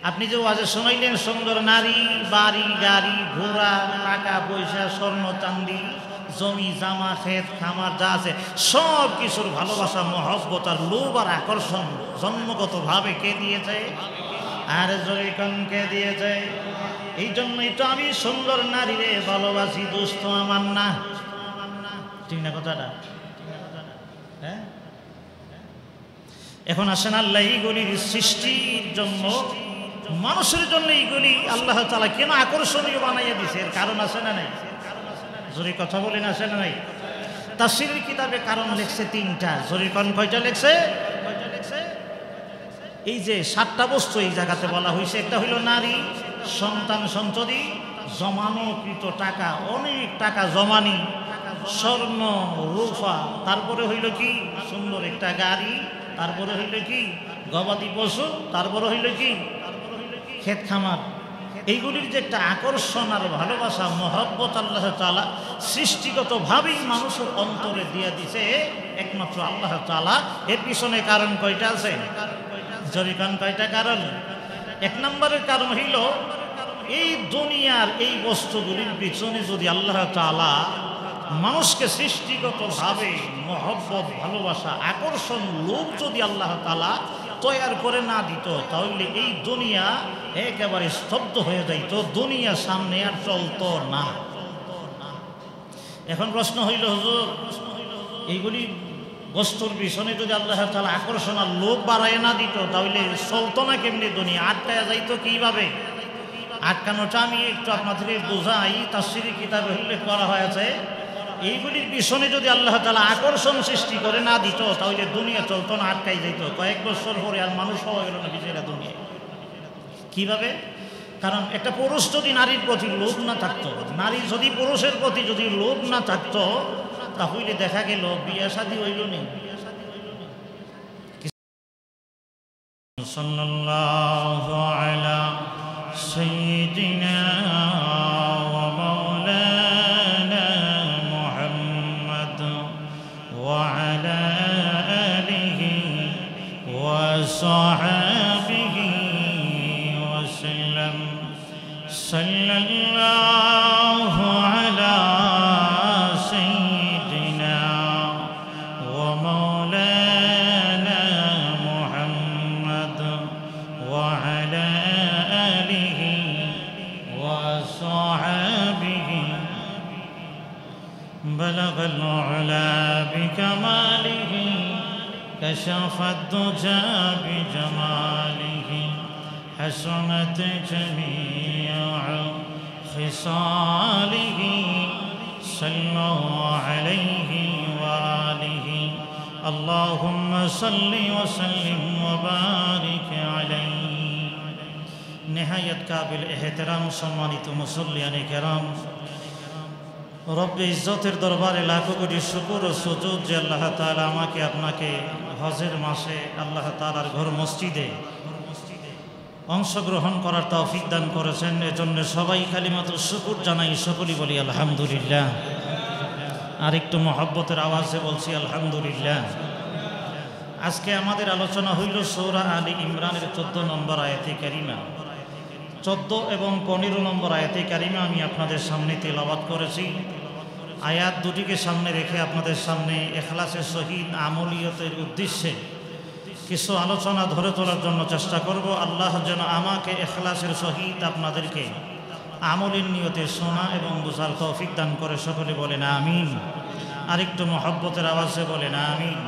আপনি যে ওয়াজে শোনাইলেন সুন্দর নারী, বাড়ি গাড়ি, ঘোড়া, টাকা পয়সা, স্বর্ণ চান্দি, জমি জামা, ক্ষেত খামার যা আছে সব কিছুর ভালোবাসা, মহব্বত আর লোভ আর আকর্ষণ জন্মগতভাবে কে দিয়েছে? আর জরিকন কে দিয়েছে? এই জন্যই তো আমি সুন্দর নারী রে ভালোবাসি, দোস্ত আমার না। ঠিক না কথাটা? হ্যাঁ। এখন আসেন, আল্লাহ এইগুলির সৃষ্টির জন্য, মানুষের জন্য এইগুলি আল্লাহ তাআলা কেন আকর্ষণীয় বানাইয়া দিছে? এর কারণ আছে না নাই? জোরে কথা বলেন, আছে না নাই? তাফসীরের কিতাবে কারণ লিখছে তিনটা। জোরে কোন কয়টা লিখছে? এই যে 7টা বস্তু এই জায়গাতে বলা হয়েছে। একটা হইল নারী, সন্তান সন্ততি, জমানোকৃত টাকা, অনেক টাকা জমানি, স্বর্ণ রূপা, তারপরে হইল কি সুন্দর একটা গাড়ি, তারপরে হইল কি গবাদি পশু, তারপরে হইল কি ক্ষেত খামার। এইগুলির যে একটা আকর্ষণ আর ভালোবাসা, মহব্বত আল্লাহ তাআলা সৃষ্টিগতভাবেই মানুষের অন্তরে দিয়ে দিছে একমাত্র আল্লাহ তাআলা। এর পিছনে কারণ কয়টা আছে? জরিকান কয়টা কারণ? 1 নম্বরের কারণ হইল এই দুনিয়ার এই বস্তুগুলির পিছনে যদি আল্লাহ তাআলা মানুষকে সৃষ্টিগতভাবে মহব্বত, ভালোবাসা, আকর্ষণ, লোভ যদি আল্লাহ তাআলা তৈয়ার করে না দিত, তাহলে এই দুনিয়া একেবারে স্তব্ধ হয়ে যাইত, দুনিয়া সামনে আর চলতো না। এখন প্রশ্ন হইল, হুজুর এইগুলি বস্তুর পিছনে যদি আল্লাহ তাআলা আকর্ষণ আর লোভ বাড়ায় না দিত, তাহলে চলতো না কেমনি? দুনিয়া আটকায়া যাইত কিভাবে? আটকানোটা আমি একটু আপনাদেরকে বোঝাই। তাফসীরের কিতাবে উল্লেখ করা হয়েছে, এইগুলির পিছনে যদি আল্লাহ তাআলা আকর্ষণ সৃষ্টি করে না দিত, তাহলে দুনিয়া চলতো না, আটকাই যাইত। কয়েক বছর পরে আর মানুষ হওয়া গেল না বিজয়রা দুনিয়ায়। কিভাবে? কারণ একটা পুরুষ যদি নারীর প্রতি লোভ না থাকতো, নারী যদি পুরুষের প্রতি যদি লোভ না থাকতো, তাহলে দেখা গেল বিয়ে শাদী হইল না। সাল্লাল্লাহু আলা সাইয়্যিদিনা ওয়া মাওলানা মুহাম্মদ ওয়া আলা আলিহি ওয়া সাহবিহি ওয়া সাল্লাম। সাল্লাল্লাহু আলা সাইয়্যিদিনা ওয়া মাওলানা মুহাম্মদ ওয়া আলা আলিহি ওয়া সাহবিহি বালাগাল উলা বিকামালিহি কাশাফাদ দুজা বিজামালিহি হাসানাত জামিউ খিসালিহি সাল্লাল্লাহু আলাইহি ওয়া আলিহি আল্লাহুম্মা সাল্লি ওয়া সাল্লিম ওয়া বারিক আলাইহি। নেহায়াত কাবিল এহতেরাম, সম্মানিত মুসল্লিয়ানে কেরাম, রব্বে ইজ্জতের দরবারে লাখো কোটি শুকর ও সুজুদ যে আল্লাহ তাআলা আমাকে আপনাকে হজের মাসে আল্লাহ তাআলার ঘর মসজিদে অংশগ্রহণ করার তৌফিক দান করেছেন। এজন্য সবাই কালিমাতুশ শুকর জানাই, সকলেই বলি আলহামদুলিল্লাহ। আর একটু মহব্বতের আওয়াজে বলছি আলহামদুলিল্লাহ। আজকে আমাদের আলোচনা হইল সূরা আলী ইমরানের 14 নম্বর আয়াতে কারিমা। 14 এবং 15 নম্বর আয়াতে কারিমা আমি আপনাদের সামনে তেলাওয়াত করেছি। আয়াত দুটিকে সামনে রেখে আপনাদের সামনে ইখলাসের সহিত আমলিয়তের উদ্দেশ্যে কিছু আলোচনা ধরে তোলার জন্য চেষ্টা করব। আল্লাহ যেন আমাকে ইখলাসের সহিত আপনাদেরকে আমলের নিয়তে শোনা এবং বোঝার তৌফিক দান করে। সকলে বলেন আমিন। আরেকটু মহব্বতের আওয়াজে বলেন আমিন।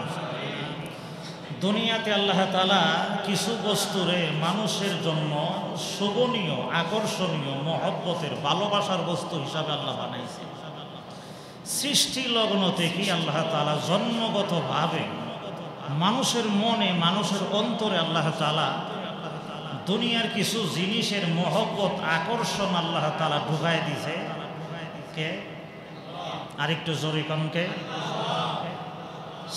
দুনিয়াতে আল্লাহ তাআলা কিছু বস্তুরে মানুষের জন্য শোভনীয়, আকর্ষণীয়, মহব্বতের, ভালোবাসার বস্তু হিসাবে আল্লাহ বানাইছে। সৃষ্টি লগ্ন থেকেই আল্লাহ তাআলা জন্মগতভাবে মানুষের মনে, মানুষের অন্তরে আল্লাহ তাআলা দুনিয়ার কিছু জিনিসের মহব্বত, আকর্ষণ আল্লাহ তাআলা ঢুকায় দিছে। কে? আরেকটু জোরে কমকে।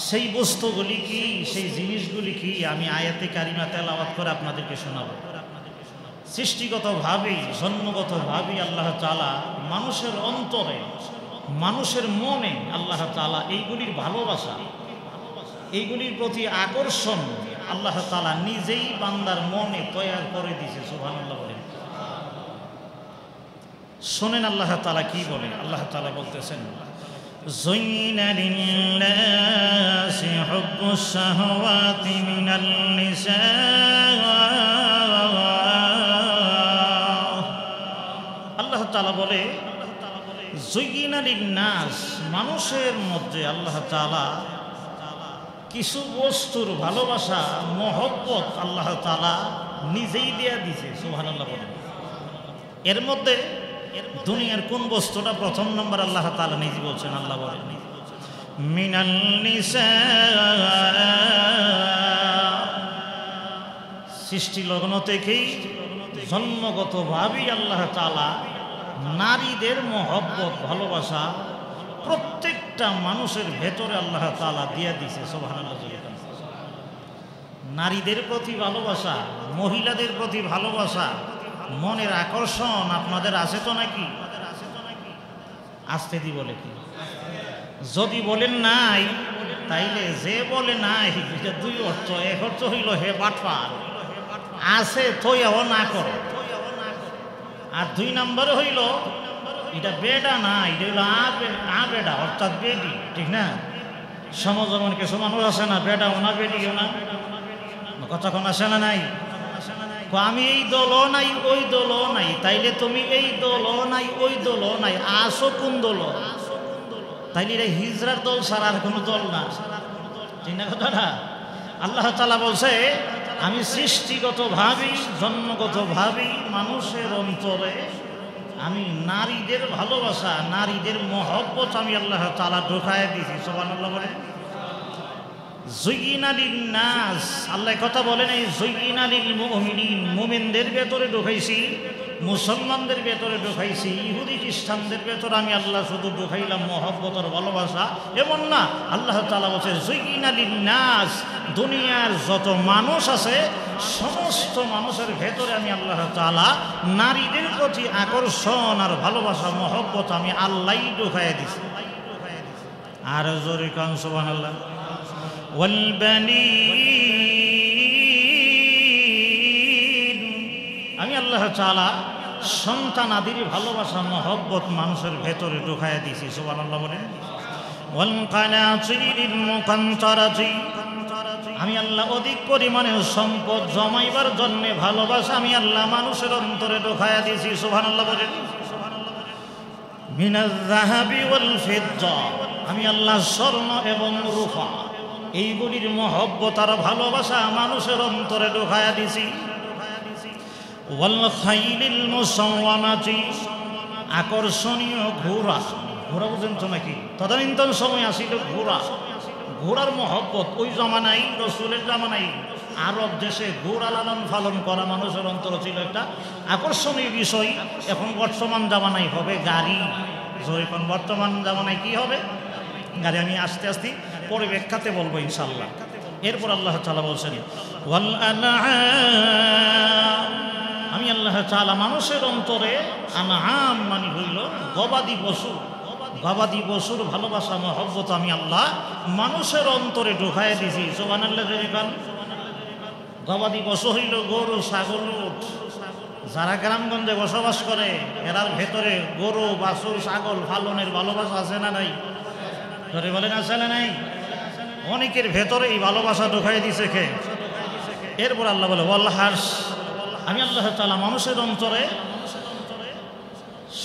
সেই বস্তুগুলি কি, সেই জিনিসগুলি কি, আমি আয়াতে কারিমা তেলাওয়াত করে আপনাদেরকে শোনাবো। সৃষ্টিগতভাবেই, জন্মগতভাবেই আল্লাহ তাআলা মানুষের অন্তরে, মানুষের মনে আল্লাহ তাআলা এইগুলির ভালোবাসা, এইগুলির প্রতি আকর্ষণ আল্লাহ তাআলা নিজেই বান্দার মনে তৈরি করে দিয়েছে। সুবহানাল্লাহ বলেন। শোনেন আল্লাহ তাআলা কি বলেন। আল্লাহ তাআলা বলতেছেন, زين للناس حب الشهوات من النساء। আল্লাহ তাআলা বলে যুইনা লিন্নাস, মানুষের মধ্যে আল্লাহ তাআলা কিছু বস্তুর ভালোবাসা মহব্বত আল্লাহ তাআলা নিজেই দেয়া দিয়েছে। সুবহানাল্লাহ বলেন। এর মধ্যে দুনিয়ার কোন বস্তুটা প্রথম নম্বর আল্লাহ তাআলা নিজে বলছেন। আল্লাহ বলেন মিনাল নিসা, সৃষ্টি লগ্ন থেকেই জন্মগতভাবেই আল্লাহ তাআলা নারীদের মহব্বত ভালোবাসা প্রত্যেকটা মানুষের ভেতরে আল্লাহ তাআলা দিয়ে দিয়েছে। সুবহানাল্লাহ। নারীদের প্রতি ভালোবাসা, মহিলাদের প্রতি ভালোবাসা, মনের আকর্ষণ আপনাদের আছে তো নাকি? আসতে দি বলে কি? যদি বলেন নাই, তাইলে যে বলে নাই এটা দুই অর্থ। এক অর্থ হইল হে বাটপার, আছে থইয়াও না করে। আর দুই নম্বরে হইল এটা বেডা না, এটা হইল আ বেডা, অর্থাৎ বেডি। ঠিক না? সমজমন কিছু মানুষ আছে না, বেডাও না বেডিও না, কতক্ষণ আসে না নাই? আমি এই দলও নাই ওই দলও নাই, তাইলে তুমি এই দলও নাই ওই দলও নাই, আসো কোন দল? তাইলে এটা হিজরার দল ছাড়া আর কোনো দল না। ঠিক না কথাটা? আল্লাহ তাআলা বলছে আমি সৃষ্টিগতভাবেই জন্মগতভাবেই মানুষের অন্তরে আমি নারীদের ভালোবাসা, নারীদের মহব্বত আমি আল্লাহ তাআলা ঢুকায় দিয়েছি। সুবহানাল্লাহ বলে যুইনা লিন্নাস, আল্লাহ কথা বলেন এই যুইনা লিল মুমিনিন, মুমিনদের ভেতরে ঢুকাইছি, মুসলমানদের ভেতরে ঢুকাইছি, ইহুদি খ্রিস্টানদের ভেতরে আমি আল্লাহ শুধু ঢুকাইলাম মহব্বত আর ভালোবাসা। এমন না, আল্লাহ তাআলা বলছে যুইনা লিন্নাস, দুনিয়ার যত মানুষ আছে সমস্ত মানুষের ভেতরে আমি আল্লাহ তাআলা নারীদের প্রতি আকর্ষণ আর ভালোবাসা মহব্বত আমি আল্লাহই ঢুকাইয়া দিছি। আর জোরে কান সুবহানাল্লাহ। ওয়ালবানীন, আমি আল্লাহ তাআলা সন্তান আদির ভালোবাসা মহব্বত মানুষের ভেতরে ঢুকাইয়া দিয়েছি। সুবহানাল্লাহ বলেন। ওয়াল কানাতিরিল মুকান্তারাতি, আমি আল্লাহ অধিক পরিমাণে সম্পদ জমাইবার জন্য ভালোবাসা আমি আল্লাহ মানুষের অন্তরে ঢুকাইয়া দিয়েছি। সুবহানাল্লাহ বলেন। মিনাজ যাহাবি ওয়াল ফিদ্দা, আমি আল্লাহ স্বর্ণ এবং রূপা এইগুলির মহব্বত আর ভালোবাসা মানুষের অন্তরে ঢুকাইয়া দিছি। ওয়াল খাইলিল মুসাওয়ামাতি, আকর্ষণীয় ঘোড়া, ঘোড়া বুঝেন তো নাকি? তদানীন্তন সময় আসিল ঘোড়া, ঘোড়ার মহব্বত ওই জামানায়, রসুলের জামানায় আরব দেশে ঘোড়া লালন পালন করা মানুষের অন্তর ছিল একটা আকর্ষণীয় বিষয়। এখন বর্তমান জামানায় হবে গাড়ি। এখন বর্তমান জামানায় কি হবে? গাড়ি। আমি আস্তে আস্তে পরে ব্যাখ্যাতে বলবো ইনশাআল্লাহ। এরপর আল্লাহ তাআলা বলছেন ওয়াল আনআম, আমি আল্লাহ তাআলা মানুষের অন্তরে আনআম মানে হইল গবাদি পশু, গবাদি পশুর ভালোবাসা মহব্বত আমি আল্লাহ মানুষের অন্তরে ঢুকাইয়া দিয়েছি। সুবহানাল্লাহ। গবাদি পশু হইল গরু, ছাগল, উট। যারা গ্রামগঞ্জে বসবাস করে এরার ভেতরে গরু, বাছুর, ছাগল পালনের ভালোবাসা আছে না নাই? ধরে বলেন আছে না নাই? অনেকের ভেতরে এই ভালোবাসা ঢুকাই দিছে কে? এরপর আল্লাহ বলে ওয়াল হার্স, আমি আল্লাহ তাআলা মানুষের অন্তরে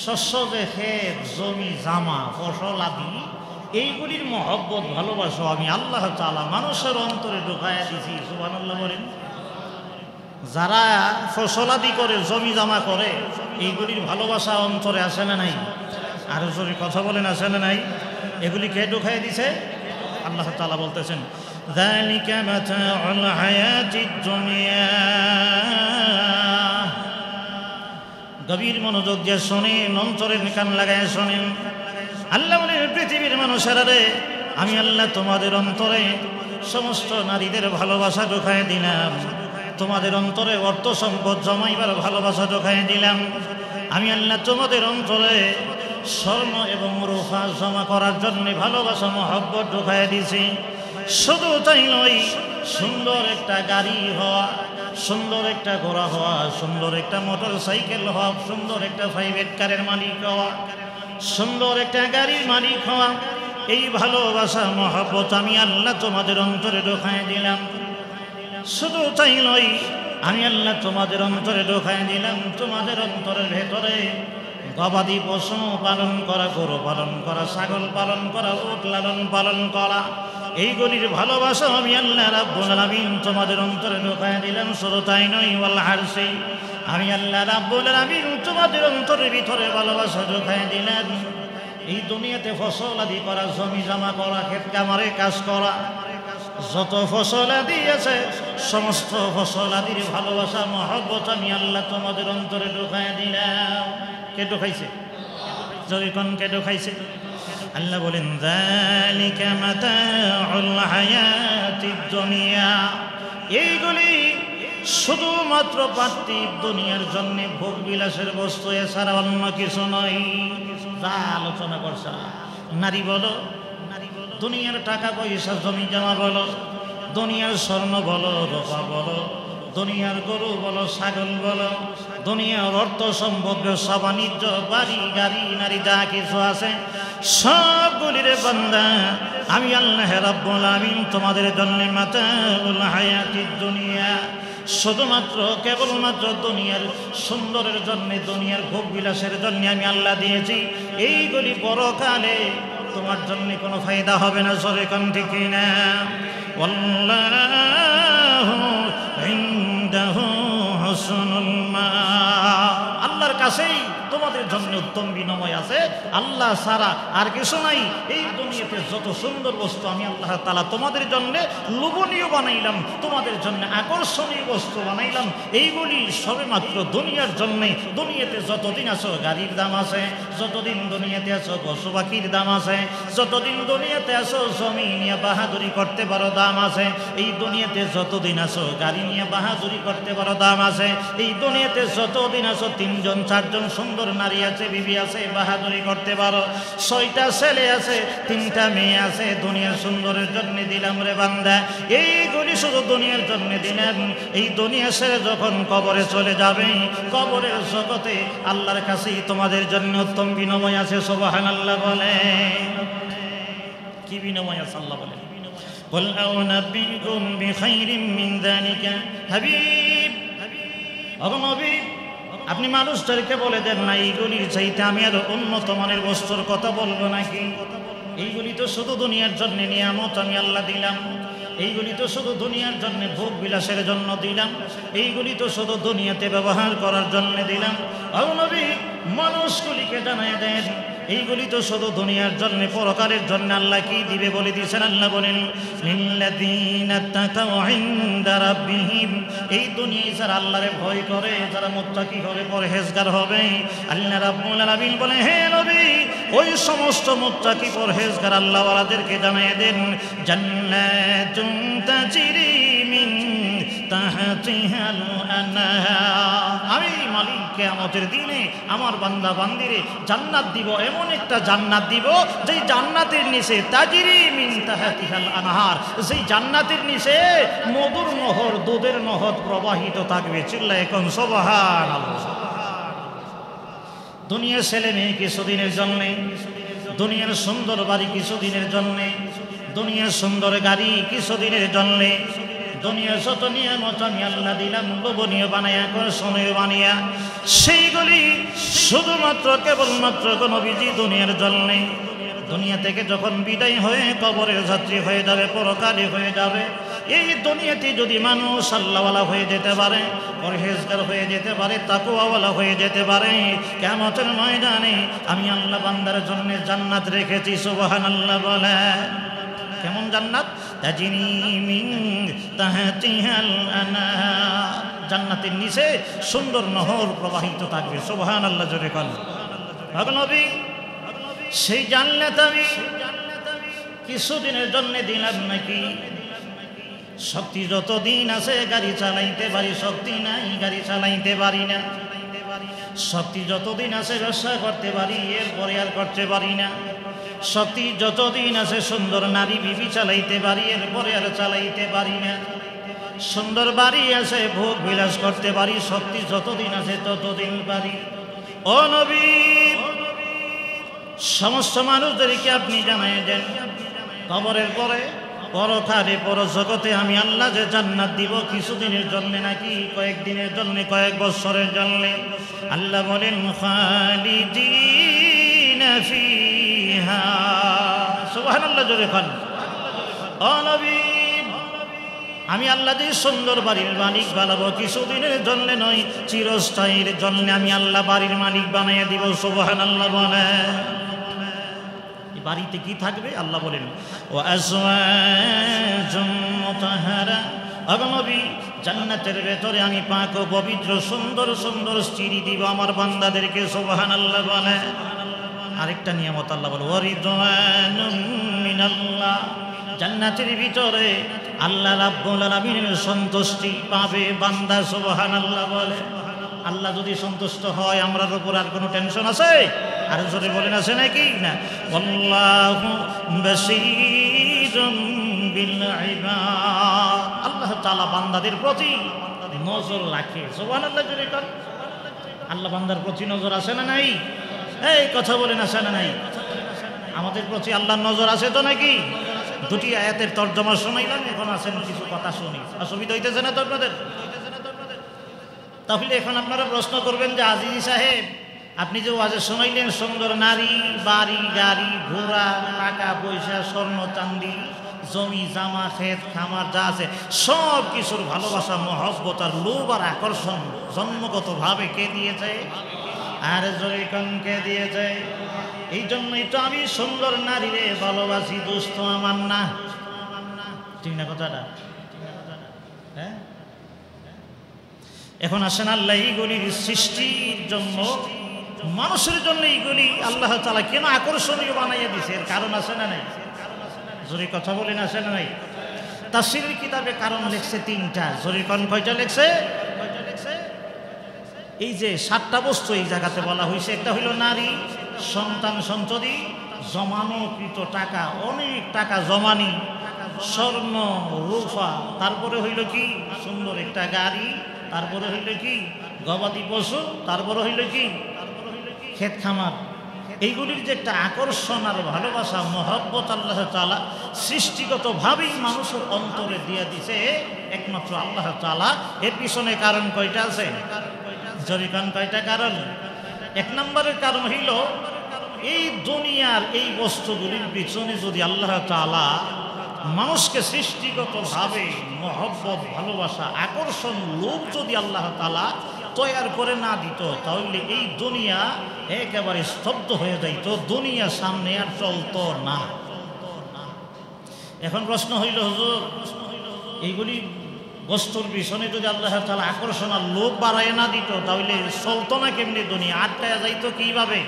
শস্য যে ক্ষেত, জমি, জামা, ফসল আদি এইগুলির মহব্বত ভালোবাসা আমি আল্লাহ তাআলা মানুষের অন্তরে ঢুকাইয়া দিছি। সুবহানাল্লাহ বলেন। যারা ফসল আদি করে, জমি জামা করে, এইগুলির ভালোবাসা অন্তরে আসে না নাই? আরো জোরে কথা বলেন, আসে না নাই? এগুলি কে ঢুকাইয়া দিছে? আল্লাহ তাআলা বলতেছেন যালিকা মাতাউল হায়াতিদ দুনিয়া। গভীর মনোযোগ দিয়ে শোনেন, অন্তরের কান লাগায় শোনেন। আল্লাহ বলেন পৃথিবীর মানুষেরা রে, আমি আল্লাহ তোমাদের অন্তরে সমস্ত নারীদের ভালোবাসা ঢুকাইয়া দিলাম, তোমাদের অন্তরে অর্থ সম্পদ জমাইবার ভালোবাসা ঢুকাইয়া দিলাম। আমি আল্লাহ তোমাদের অন্তরে স্বর্ণ এবং রূপা জমা করার জন্য ভালোবাসা মহব্বত ঢুকাইয়া দিছি। শুধু তাই নয়, সুন্দর একটা গাড়ি হওয়া, সুন্দর একটা ঘোড়া হওয়া, সুন্দর একটা মোটর সাইকেল হওয়া, সুন্দর একটা প্রাইভেট কারের মালিক হওয়া, সুন্দর একটা গাড়ির মালিক হওয়া, এই ভালোবাসা মহব্বত আমি আল্লাহ তোমাদের অন্তরে ঢোকায় দিলাম। শুধু তাই নয়, আমি আল্লাহ তোমাদের অন্তরে ঢোকায় দিলাম, তোমাদের অন্তরের ভেতরে গবাদি পশু পালন করা, গরু পালন করা, ছাগল পালন করা, উট লালন পালন করা, এইগুলির ভালোবাসা আমি আল্লাহ রাব্বুল আলামিন তোমাদের অন্তরে ঢোকায় দিলাম। শুধু তাই নয়, ওয়াল হারসি, আমি আল্লাহ রাব্বুল আলামিন তোমাদের অন্তরের ভিতরে ভালোবাসা ঢোকায় দিলেন। এই দুনিয়াতে ফসল আদি করা, জমি জমা করা, ক্ষেত খামারে কাজ করা, যত ফসল আদি আছে সমস্ত ফসল আদির ভালোবাসা মহব্বত আমি আল্লাহ তোমাদের অন্তরে ঢোকায় দিলাম। কে ঢোকাইছে? যখন কে ঢোকাইছে? আল্লাহ বলেন, যালিকা মাতাউল হায়াতিদ দুনিয়া, এইগুলি শুধুমাত্র পার্থিব দুনিয়ার জন্য ভোগ বিলাসের বস্তু, এছাড়া অন্য কিছু নয়। যা আলোচনা করছে, নারী বলো, দুনিয়ার টাকা পয়সা জমি জমা বলো, দুনিয়ার স্বর্ণ বলো, রূপা বলো, দুনিয়ার গরু বলো, ছাগল বলো, দুনিয়ার অর্থ সম্পদ, ব্যবসা বাণিজ্য, বাড়ি গাড়ি, নারী, যা কিছু আছে সবগুলির বান্দা আমি আল্লাহ রাব্বুল আলামিন তোমাদের জন্য মাতাউল হায়াতিদ দুনিয়া, শুধুমাত্র কেবলমাত্র দুনিয়ার সুন্দরের জন্য, দুনিয়ার ভোগ বিলাসের জন্য আমি আল্লাহ দিয়েছি। এইগুলি পরকালে তোমার জন্য কোনো ফায়দা হবে না। সরে কোন ঠিক না? ওয়াল্লাহু ইনদাহু হুসনুল মাআব, আল্লাহর কাছেই তোমাদের জন্য উত্তম বিনিময় আছে, আল্লাহ ছাড়া আর কিছু নাই। এই দুনিয়াতে যত সুন্দর বস্তু আমি আল্লাহ তাআলা তোমাদের জন্য লোভনীয় বানাইলাম, তোমাদের জন্য আকর্ষণীয় বস্তু বানাইলাম, এইগুলি সবেমাত্র দুনিয়ার জন্যে। দুনিয়াতে যতদিন আছো গাড়ির দাম আছে, যতদিন দুনিয়াতে আছো পশু পাখির দাম আছে, যতদিন দুনিয়াতে আছো জমি নিয়ে বাহাদুরি করতে পারো দাম আছে, এই দুনিয়াতে যতদিন আছো গাড়ি নিয়ে বাহাদুরি করতে পারো দাম আছে, এই দুনিয়াতে যতদিন আছো 3 জন 4 জন সুন্দর নারী আছে, বিবি আছে, বাহাদুরি করতে পারো, 6টা ছেলে আছে, 3টা মেয়ে আছে, দুনিয়ার সুন্দরের জন্য দিলাম রে বান্দা। এইগুলি শুধু দুনিয়ার জন্য দিলাম। এই দুনিয়া ছেড়ে যখন কবরে চলে যাবে, কবরের জগতে আল্লাহর কাছেই তোমাদের জন্য উত্তম বিনিময় আছে। সুবহানাল্লাহ বলে। কি বিনিময় আছে আল্লাহ বলে? কুল আউনাবিকুম বিখাইরিম মিন যালিকা, হাবিব ও নবী আপনি মানুষদেরকে বলে দেন না এইগুলির চাইতে আমি আর উন্নত মানের বস্তুর কথা বলবো নাকি? এইগুলি তো শুধু দুনিয়ার জন্য নিয়ামত আমি আল্লাহ দিলাম, এইগুলি তো শুধু দুনিয়ার জন্য ভোগ বিলাসের জন্য দিলাম, এইগুলি তো শুধু দুনিয়াতে ব্যবহার করার জন্য দিলাম। ও নবী মানুষগুলিকে জানায় দেন এইগুলি তো শুধু দুনিয়ার জন্য, পরকালের জন্য আল্লাহ কি দিবে বলে দিয়েছেন। আল্লাহ বলেন, লিল্লাযীনা তাকাউ ইনদা রাব্বিহিম, এই দুনিয়ায় যারা আল্লাহরে ভয় করে, যারা মুত্তাকি হবে, পরহেজগার হবে, আল্লাহ রাব্বুল আলামিন বলে, হে নবী ওই সমস্ত মুত্তাকি পরহেজগার আল্লাহওয়ালাদেরকে জানিয়ে দেন, জান্নাতুন তাজরি মিন তাহতিহাল আনহার, আমি মালিক কিয়ামতের দিনে আমার বান্দা বান্দিরে জান্নাত দিব, এমন একটা জান্নাত দিব যেই জান্নাতের নিচে তাজরি মিন তাহতিহাল আনহার, যেই জান্নাতের নিচে মধুর নহর, দুধের নহর প্রবাহিত থাকবে। চিল্লায়ে কোন সুবহানাল্লাহ। দুনিয়ার ছেলে মেয়ে কিছুদিনের জন্যে, দুনিয়ার সুন্দর বাড়ি কিছুদিনের জন্যে, দুনিয়ার সুন্দর গাড়ি কিছুদিনের জন্যে, দুনিয়ার যত নিয়ামত আমি আল্লাহ দিলাম লোভনীয় বানাইয়া, আকর্ষণীয় বানিয়া, সেইগুলি শুধুমাত্র কেবলমাত্র নবীজি দুনিয়ার জন্যে। দুনিয়া থেকে যখন বিদায় হয়ে কবরের যাত্রী হয়ে যাবে, পরকালে হয়ে যাবে, এই দুনিয়াতে যদি মানুষ আল্লাহওয়ালা হয়ে যেতে পারে, পরহেজগার হয়ে যেতে পারে, তাকওয়াওয়ালা হয়ে যেতে পারে, কিয়ামতের ময়দানে আমি আল্লাহ বান্দার জন্য জান্নাত রেখেছি। সুবহানাল্লাহ বলে। কেমন জান্নাত? তাজরি মিন তাহতিহাল আনহার, জান্নাতের নিচে সুন্দর নহর প্রবাহিত থাকবে। সুবহানাল্লাহ জোরে বল। নবী সেই জান্নাত আমি কিছুদিনের জন্য দিলাম নাকি? শক্তি যতদিন আছে গাড়ি চালাইতে পারি, শক্তি নাই গাড়ি চালাইতে পারি না। শক্তি যতদিন আছে ব্যবসা করতে পারি, এরপরে আর করতে পারি না। সত্যি যতদিন আছে সুন্দর নারী বিবি চালাইতে পারি, এরপরে আর চালাইতে পারি না। সুন্দর বাড়ি আছে, ভোগ বিলাস করতে পারি, সত্যি যতদিন আছে ততদিন পারি। ও নবী, সমস্ত মানুষদেরকে আপনি জানাই দেন, কবরের পরে পরকালে পরজগতে আমি আল্লাহ যে জান্নাত দিব কিছুদিনের জন্য নাকি কয়েকদিনের জন্য, কয়েক বছরের জন্য। আল্লাহ বলেন খালিদিনা ফিহা, সুবহানাল্লাহ, জোরে খান। ও নবী, আমি আল্লাহ যে সুন্দর বাড়ির মালিক বানাবো, কিছুদিনের জন্য নয়, চিরস্থায়ীর জন্য আমি আল্লাহ বাড়ির মালিক বানাইয়া দিব। সুবহানাল্লাহ বলে। বাড়িতে কি থাকবে? আল্লাহ বলেন ও আজওয়াজুম মুতাহহারা, নবী জান্নাতের ভেতরে আমি পাক ও পবিত্র সুন্দর সুন্দর স্ত্রী দিব আমার বান্দাদেরকে। সুবহানাল্লাহ বলে। আরেকটা নিয়ামত আল্লাহ বলে ওয়ারিদওয়ানুম মিনাল্লাহ, জান্নাতের ভিতরে আল্লাহ রাব্বুল আলামিনের সন্তুষ্টি পাবে বান্দা। সুবহানাল্লাহ বলে। আল্লাহ যদি সন্তুষ্ট হয় আমরার উপর আর কোনো টেনশন আছে? আর জোরে বলেন, আছে নাকি না? আল্লাহু বাসীরুম বিল ইবাদ, আল্লাহ তাআলা বান্দাদের প্রতি নজর রাখে। সুবহানাল্লাহ জোরে কর। আল্লাহ বান্দার প্রতি নজর আছে না নাই? এই কথা বলেন, আছে না নাই? আমাদের প্রতি আল্লাহর নজর আছে তো নাকি? দুটি আয়াতের তর্জমা শোনাইলাম, এখন আছেন কিছু কথা শুনি। অসুবিধা হইতেছে না তো আপনাদের? তাহলে এখন আপনারা প্রশ্ন করবেন যে আজিজি সাহেব, আপনি যে ওয়াজে শোনাইলেন সুন্দর নারী, বাড়ি, গাড়ি, ঘোড়া, টাকা পয়সা, স্বর্ণ চান্দি, জমি জামা, ক্ষেত খামার যা আছে সব কিছুর ভালোবাসা, মহব্বত আর লোভ আর আকর্ষণ জন্মগতভাবে কে দিয়েছে? আর জোরে কোন কে দিয়েছে? এই জন্যই তো আমি সুন্দর নারীরে ভালোবাসি, দোস্ত আমার না। ঠিক না কথাটা? হ্যাঁ। এখন আসেন, আল্লাহ এইগুলির সৃষ্টির জন্য, মানুষের জন্য এইগুলি আল্লাহ তাআলা কেন আকর্ষণীয় বানাইয়া দিছে? এর কারণ আছে না নাই? জোরে কথা বলেন, আছে না নাই? তাফসীরের কিতাবে কারণ লিখছে তিনটা। জোরে কোন কয়টা লিখছে? এই যে 7টা বস্তু এই জায়গাতে বলা হয়েছে। একটা হইল নারী, সন্তান সন্ততি, জমানোকৃত টাকা, অনেক টাকা জমানি, স্বর্ণ রূপা, তারপরে হইল কি সুন্দর একটা গাড়ি, তারপরে হইল কি গবাদি পশু, তারপরে হইল কি ক্ষেত খামার। এইগুলির যে একটা আকর্ষণ আর ভালোবাসা, মহব্বত আল্লাহ তাআলা সৃষ্টিগতভাবেই মানুষের অন্তরে দিয়ে দিছে একমাত্র আল্লাহ তাআলা। এর পিছনে কারণ কয়টা আছে? জরিকান কয়টা কারণ? 1 নম্বরের কারণ হইল এই দুনিয়ার এই বস্তুগুলির পিছনে যদি আল্লাহ তাআলা মানুষকে সৃষ্টিগতভাবে মহব্বত, ভালোবাসা, আকর্ষণ, লোভ যদি আল্লাহ তাআলা তৈয়ার করে না দিত, তাহলে এই দুনিয়া একেবারে স্তব্ধ হয়ে যাইত, দুনিয়া সামনে আর চলতো না। এখন প্রশ্ন হইল, হুজুর এইগুলি বস্তুর পিছনে যদি আল্লাহ তাআলা আকর্ষণ আর লোভ বাড়ায় না দিত, তাহলে চলতো না কেমনি? দুনিয়া আটকায় যাইতো কিভাবে?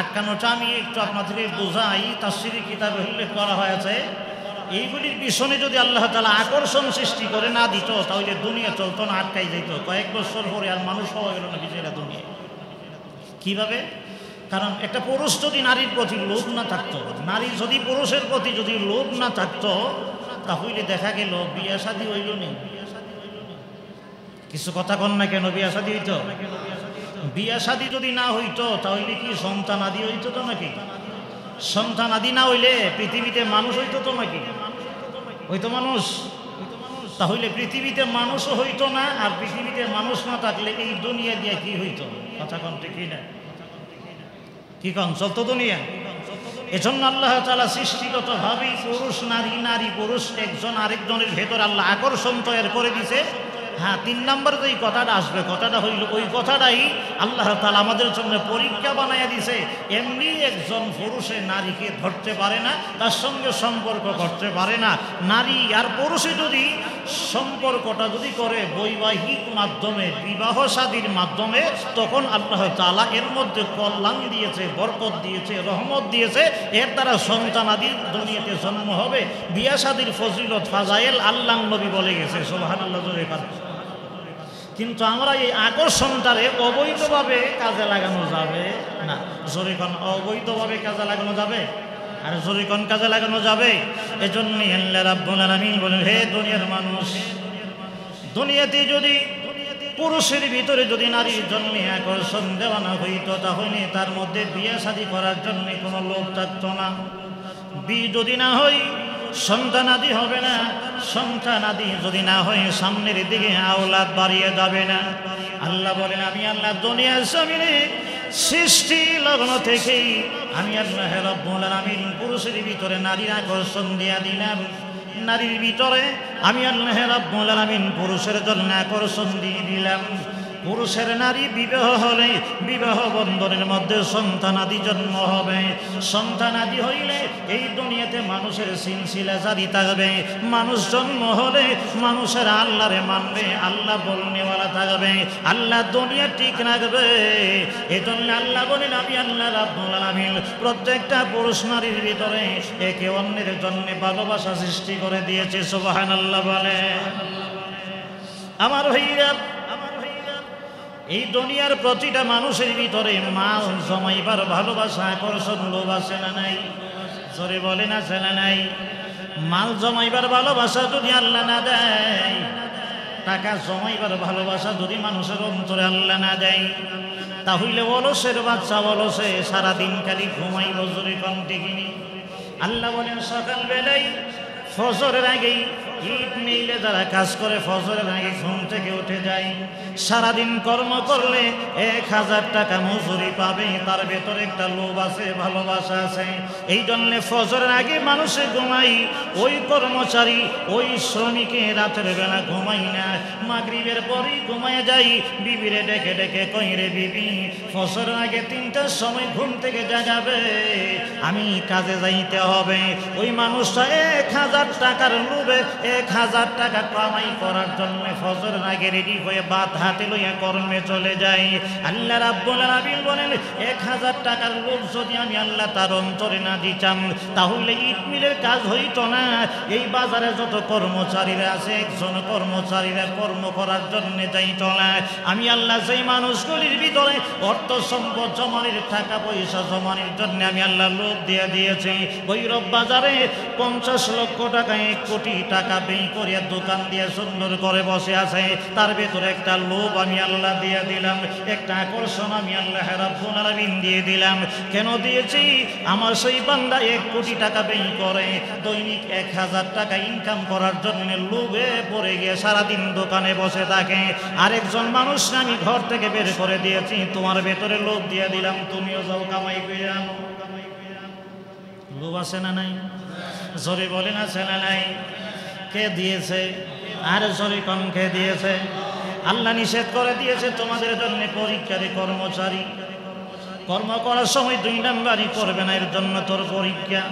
আটকানোটা আমি একটু আপনাদেরকে বোঝাই। তাফসীরের কিতাবে উল্লেখ করা হয়েছে, এইগুলির পিছনে যদি আল্লাহ তাআলা আকর্ষণ সৃষ্টি করে না দিত, তাহলে দুনিয়া চলতো না, আটকাই যেত। কয়েক বছর পরে আর মানুষ হওয়া গেল না বিজয়রা দুনিয়া। কিভাবে? কারণ একটা পুরুষ যদি নারীর প্রতি লোভ না থাকতো, নারী যদি পুরুষের প্রতি যদি লোভ না থাকতো, তাহলে দেখা গেল বিয়া শাদী হইল নেই। কিছু কথা কন না কেন? বিয়া শাদী হইতো? বিয়া শাদী যদি না হইতো তাহলে কি সন্তান আদি হইতো তো নাকি? সন্তান আদি না হইলে পৃথিবীতে মানুষ হইতো তো নাকি? হইতো মানুষ? তাহলে পৃথিবীতে মানুষও হইতো না, আর পৃথিবীতে মানুষ না থাকলে এই দুনিয়া দিয়ে কি হইতো? কথা কন ঠিক না? কি কন? চলতো দুনিয়া? এজন্য আল্লাহ তাআলা সৃষ্টিগতভাবেই পুরুষ নারী, নারী পুরুষ একজন আরেকজনের ভেতর আল্লাহ আকর্ষণ তৈরি করে দিছে। হ্যাঁ, 3 নম্বর যে কথাটা আসবে, কথাটা হইল ওই কথাটাই আল্লাহ তাআলা আমাদের জন্য পরীক্ষা বানাইয়া দিছে। এমনি একজন পুরুষে নারীকে ধরতে পারে না, তার সঙ্গে সম্পর্ক করতে পারে না। নারী আর পুরুষে যদি সম্পর্কটা যদি করে বৈবাহিক মাধ্যমে, বিবাহ শাদীর মাধ্যমে, তখন আল্লাহ তাআলা এর মধ্যে কল্যাণ দিয়েছে, বরকত দিয়েছে, রহমত দিয়েছে। এর দ্বারা সন্তানাদি দুনিয়াতে জন্ম হবে। বিয়া শাদীর ফজিলত ফাজাইল আল্লাহর নবী বলে গেছে। সুবহানাল্লাহ। কিন্তু আমরা এই আকর্ষণটারে অবৈধভাবে কাজে লাগানো যাবে না। জোরে কোন? অবৈধভাবে কাজে লাগানো যাবে আর জোরে কোন কাজে লাগানো যাবে? এজন্যই আল্লাহ রাব্বুল আলামিন বলেন, হে দুনিয়ার মানুষ, দুনিয়াতে যদি পুরুষের ভিতরে যদি নারীর জন্য আকর্ষণ দেওয়ানো হইতো, তাহলে তার মধ্যে বিয়ে শাদী করার জন্য কোনো লোভ থাকতো না। বিয়ে যদি না হয় সন্তানাদি হবে না, সন্তানাদি যদি না হয় সামনের দিকে আওলাদ বাড়িয়ে যাবে না। আল্লাহ বলেন, আমি আল্লাহ দুনিয়ার জমিনে সৃষ্টি লগ্ন থেকেই আমি আল্লাহ রাব্বুল আলামিন পুরুষের ভিতরে নারীর আকর্ষণ দিয়া দিলাম। নারীর ভিতরে আমি আল্লাহ রাব্বুল আলামিন পুরুষের জন্য আকর্ষণ দিয়ে দিলাম। পুরুষের নারী বিবাহ হলে বিবাহ বন্ধনের মধ্যে সন্তানাদি জন্ম হবে। সন্তানাদি হইলে এই দুনিয়াতে মানুষের সিলসিলা জারি থাকবে। মানুষ জন্ম হলে মানুষের আল্লাহরে মানবে, আল্লাহ বলনেওয়ালা থাকবে, আল্লাহ দুনিয়া ঠিক রাখবে। এই জন্য আল্লাহ বলেন, আমি আল্লাহ রাব্বুল আলামিন প্রত্যেকটা পুরুষ নারীর ভিতরে একে অন্যের জন্য ভালোবাসা সৃষ্টি করে দিয়েছে। সুবহানাল্লাহ বলে। আমার ভাইরা, এই দুনিয়ার প্রতিটা মানুষের ভিতরে মাল জমাইবার ভালোবাসা আকর্ষণ লোভ আছে না নাই? জোরে বলেন, আছে না নাই? মাল জমাইবার ভালোবাসা যদি আল্লাহ না দেয়, টাকা জমাইবার ভালোবাসা যদি মানুষের অন্তরে আল্লাহ না দেয়, তাহলে অলসের বাচ্চা অলসে সারাদিন খালি ঘুমাইব। জোরে কম দেখিনি। আল্লাহ বলেন, সকাল বেলায় ফজরের আগেই ঈদ মিলে যারা কাজ করে ফজরের আগে ঘুম থেকে উঠে যায়, সারাদিন কর্ম করলে 1000 টাকা মজুরি পাবে। তার ভেতরে একটা লোভ আছে, ভালোবাসা আছে। এই জন্য ফজরের আগে মানুষে ঘুমাই। ওই কর্মচারী, ওই শ্রমিকে রাতের বেলা ঘুমাই না, মাগরিবের পরেই ঘুমায় যাই। বিবিরে ডেকে ডেকে কই, রে বিবি, ফজরের আগে 3টার সময় ঘুম থেকে জাগাবে, আমি কাজে যাইতে হবে। ওই মানুষটা 1000 টাকার লোভে 1000 টাকা কামাই করার জন্য ফজরের আগে রেডি হয়ে বাত হাতে লইয়া কর্মে চলে যায়। আল্লাহ রাব্বুল আলামিন বলেন, 1000 টাকার লোভ যদি আমি আল্লাহ তার অন্তরে না দিতাম, তাহলে ইট মিলের কাজ হইতো না। এই বাজারে যত কর্মচারীরা আছে, একজন কর্মচারীরা কর্ম করার জন্য যাইতো না। আমি আল্লাহ সেই মানুষগুলির ভিতরে অর্থ সম্পদ জমানির, টাকা পয়সা জমানির জন্য আমি আল্লাহ লোভ দিয়ে দিয়েছি। ভৈরব বাজারে 50 লক্ষ টাকা, 1 কোটি টাকা ব্যয় করে দোকান দিয়ে সুন্দর করে বসে আছে। তার ভেতরে একটা লোভ আমি আল্লাহ দিয়ে দিলাম, একটা আকর্ষণ আমি আল্লাহ রাব্বুল আলামিন দিয়ে দিলাম। কেন দিয়েছি? আমার সেই বান্দা 1 কোটি টাকা ব্যয় করে দৈনিক 1000 টাকা ইনকাম করার জন্য লোভে পড়ে গিয়ে সারাদিন দোকানে বসে থাকে। আরেকজন মানুষ আমি ঘর থেকে বের করে দিয়েছি, তোমার ভেতরে লোভ দিয়ে দিলাম, তুমিও যাও কামাই করে আনো। লোভ আছে না নাই? জোরে বলেন, আছে না নাই? কে দিয়েছে? আর জোরে কম কে দিয়েছে? আল্লাহ নিষেধ করে দিয়েছে তোমাদের জন্য পরীক্ষারী কর্মচারী কর্ম করার সময় 2 নাম্বারই করবে না, এর জন্য তোর পরীক্ষা।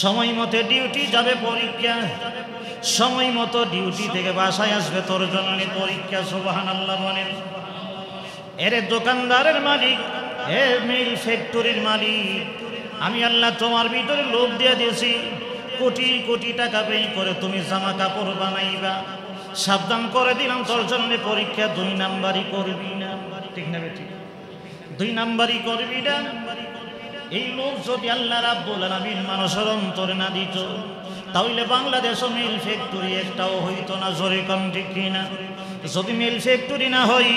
সময় মতো ডিউটি যাবে পরীক্ষা, সময় মতো ডিউটি থেকে বাসায় আসবে, তোর জন্য পরীক্ষা। সুবহানাল্লাহ বলেন। এর দোকানদারের মালিক, এ মিল ফ্যাক্টরির মালিক, আমি আল্লাহ তোমার ভিতরে লোভ দিয়ে দিয়েছি, কোটি কোটি টাকা ব্যয় করে তুমি জামা কাপড় বানাইবা, সাবধান করে দিলাম, তোর জন্য পরীক্ষা 2 নাম্বারই করবি না। ঠিক না বেটি? 2 নাম্বারই করবি না। এই লোভ যদি আল্লাহ রাব্বুল আলামিন মানুষের অন্তরে না দিত, তাহলে বাংলাদেশও মিল ফ্যাক্টরি একটাও হইতো না। জোরে কম ঠিক কিনা? যদি মিল ফ্যাক্টরি না হয়,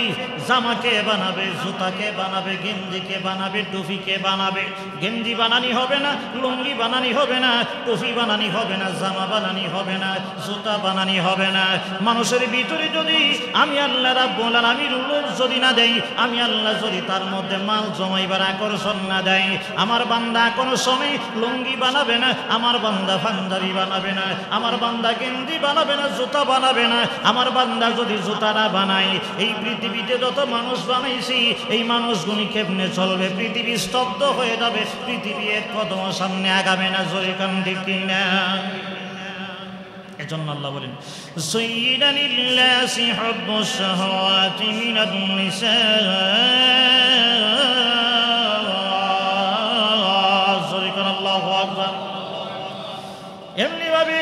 জামাকে বানাবে, জুতাকে বানাবে, গেঞ্জিকে বানাবে, টুপিকে বানাবে। গেঞ্জি বানানি হবে না, লুঙ্গি বানানি হবে না, টুপি বানানি হবে না, জামা বানানি হবে না, জুতা বানানি হবে না। মানুষের ভিতরে যদি আমি আল্লাহ রাব্বুল আলামিন লোভ যদি না দেই, আমি আল্লাহ যদি তার মধ্যে মাল জমাইবার আকর্ষণ না দেয়, আমার বান্দা কোনো সময় লুঙ্গি বানাবে না, আমার বান্দা পাঞ্জাবি বানাবে না, আমার বান্দা গেঞ্জি বানাবে না, জুতা বানাবে না। আমার বান্দা যদি জুতারা বানাই, এই পৃথিবীতে যত মানুষ বানাইছি, এই মানুষগুলি কেমনে চলবে? পৃথিবী স্তব্ধ হয়ে যাবে, পৃথিবী এক কদম সামনে আগাবে না। জোরে কান ঠিক কিনা? এজন্য আল্লাহ বলেন, যুয়িনা লিল্লাহি হুব্বুশ শাহাওয়াতি মিনান নিসা। জোরে কান আল্লাহু আকবার। এমনি ভাবে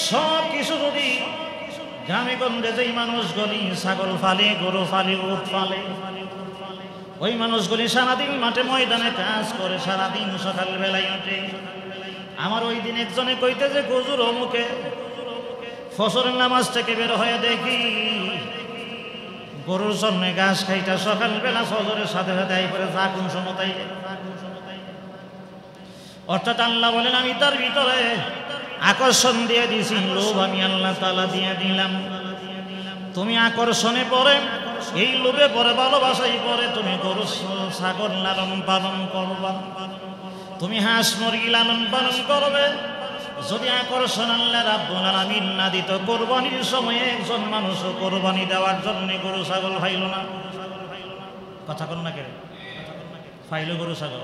সব কিছু যদি গ্রামে গঞ্জে যেই মানুষগুলি ছাগল ফালে, গরু ফালে, উট ফালে, ওই মানুষগুলি সারাদিন মাঠে ময়দানে কাজ করে, সারাদিন সকালবেলায় ওঠে। আমার ওই দিন একজনে কইতে যে হুজুর অমুকে ফজরের নামাজ থেকে বের হয়ে দেখি গরুর সামনে ঘাস খাইটা সকালবেলা ফজরের সাথে সাথে আই পরে যা কোন সমতাই। অর্থাৎ আল্লাহ বলেন আমি তার ভিতরে আকর্ষণ দিয়ে দিয়েছি, লোভ আমি আল্লাহ তাআলা দিয়ে দিলাম। তুমি আকর্ষণে পড়ে, এই লোভে পড়ে, ভালোবাসাই পড়ে তুমি গরু ছাগল লালন পালন করবা, তুমি হাঁস মুরগি লালন পালন করবে। যদি আকর্ষণ আল্লাহ রাব্বুল আলামিন না দিত, কোরবানির সময়ে একজন মানুষও কোরবানি দেওয়ার জন্য গরু ছাগল ফাইল না। কথা কন না কে ফাইল গরু ছাগল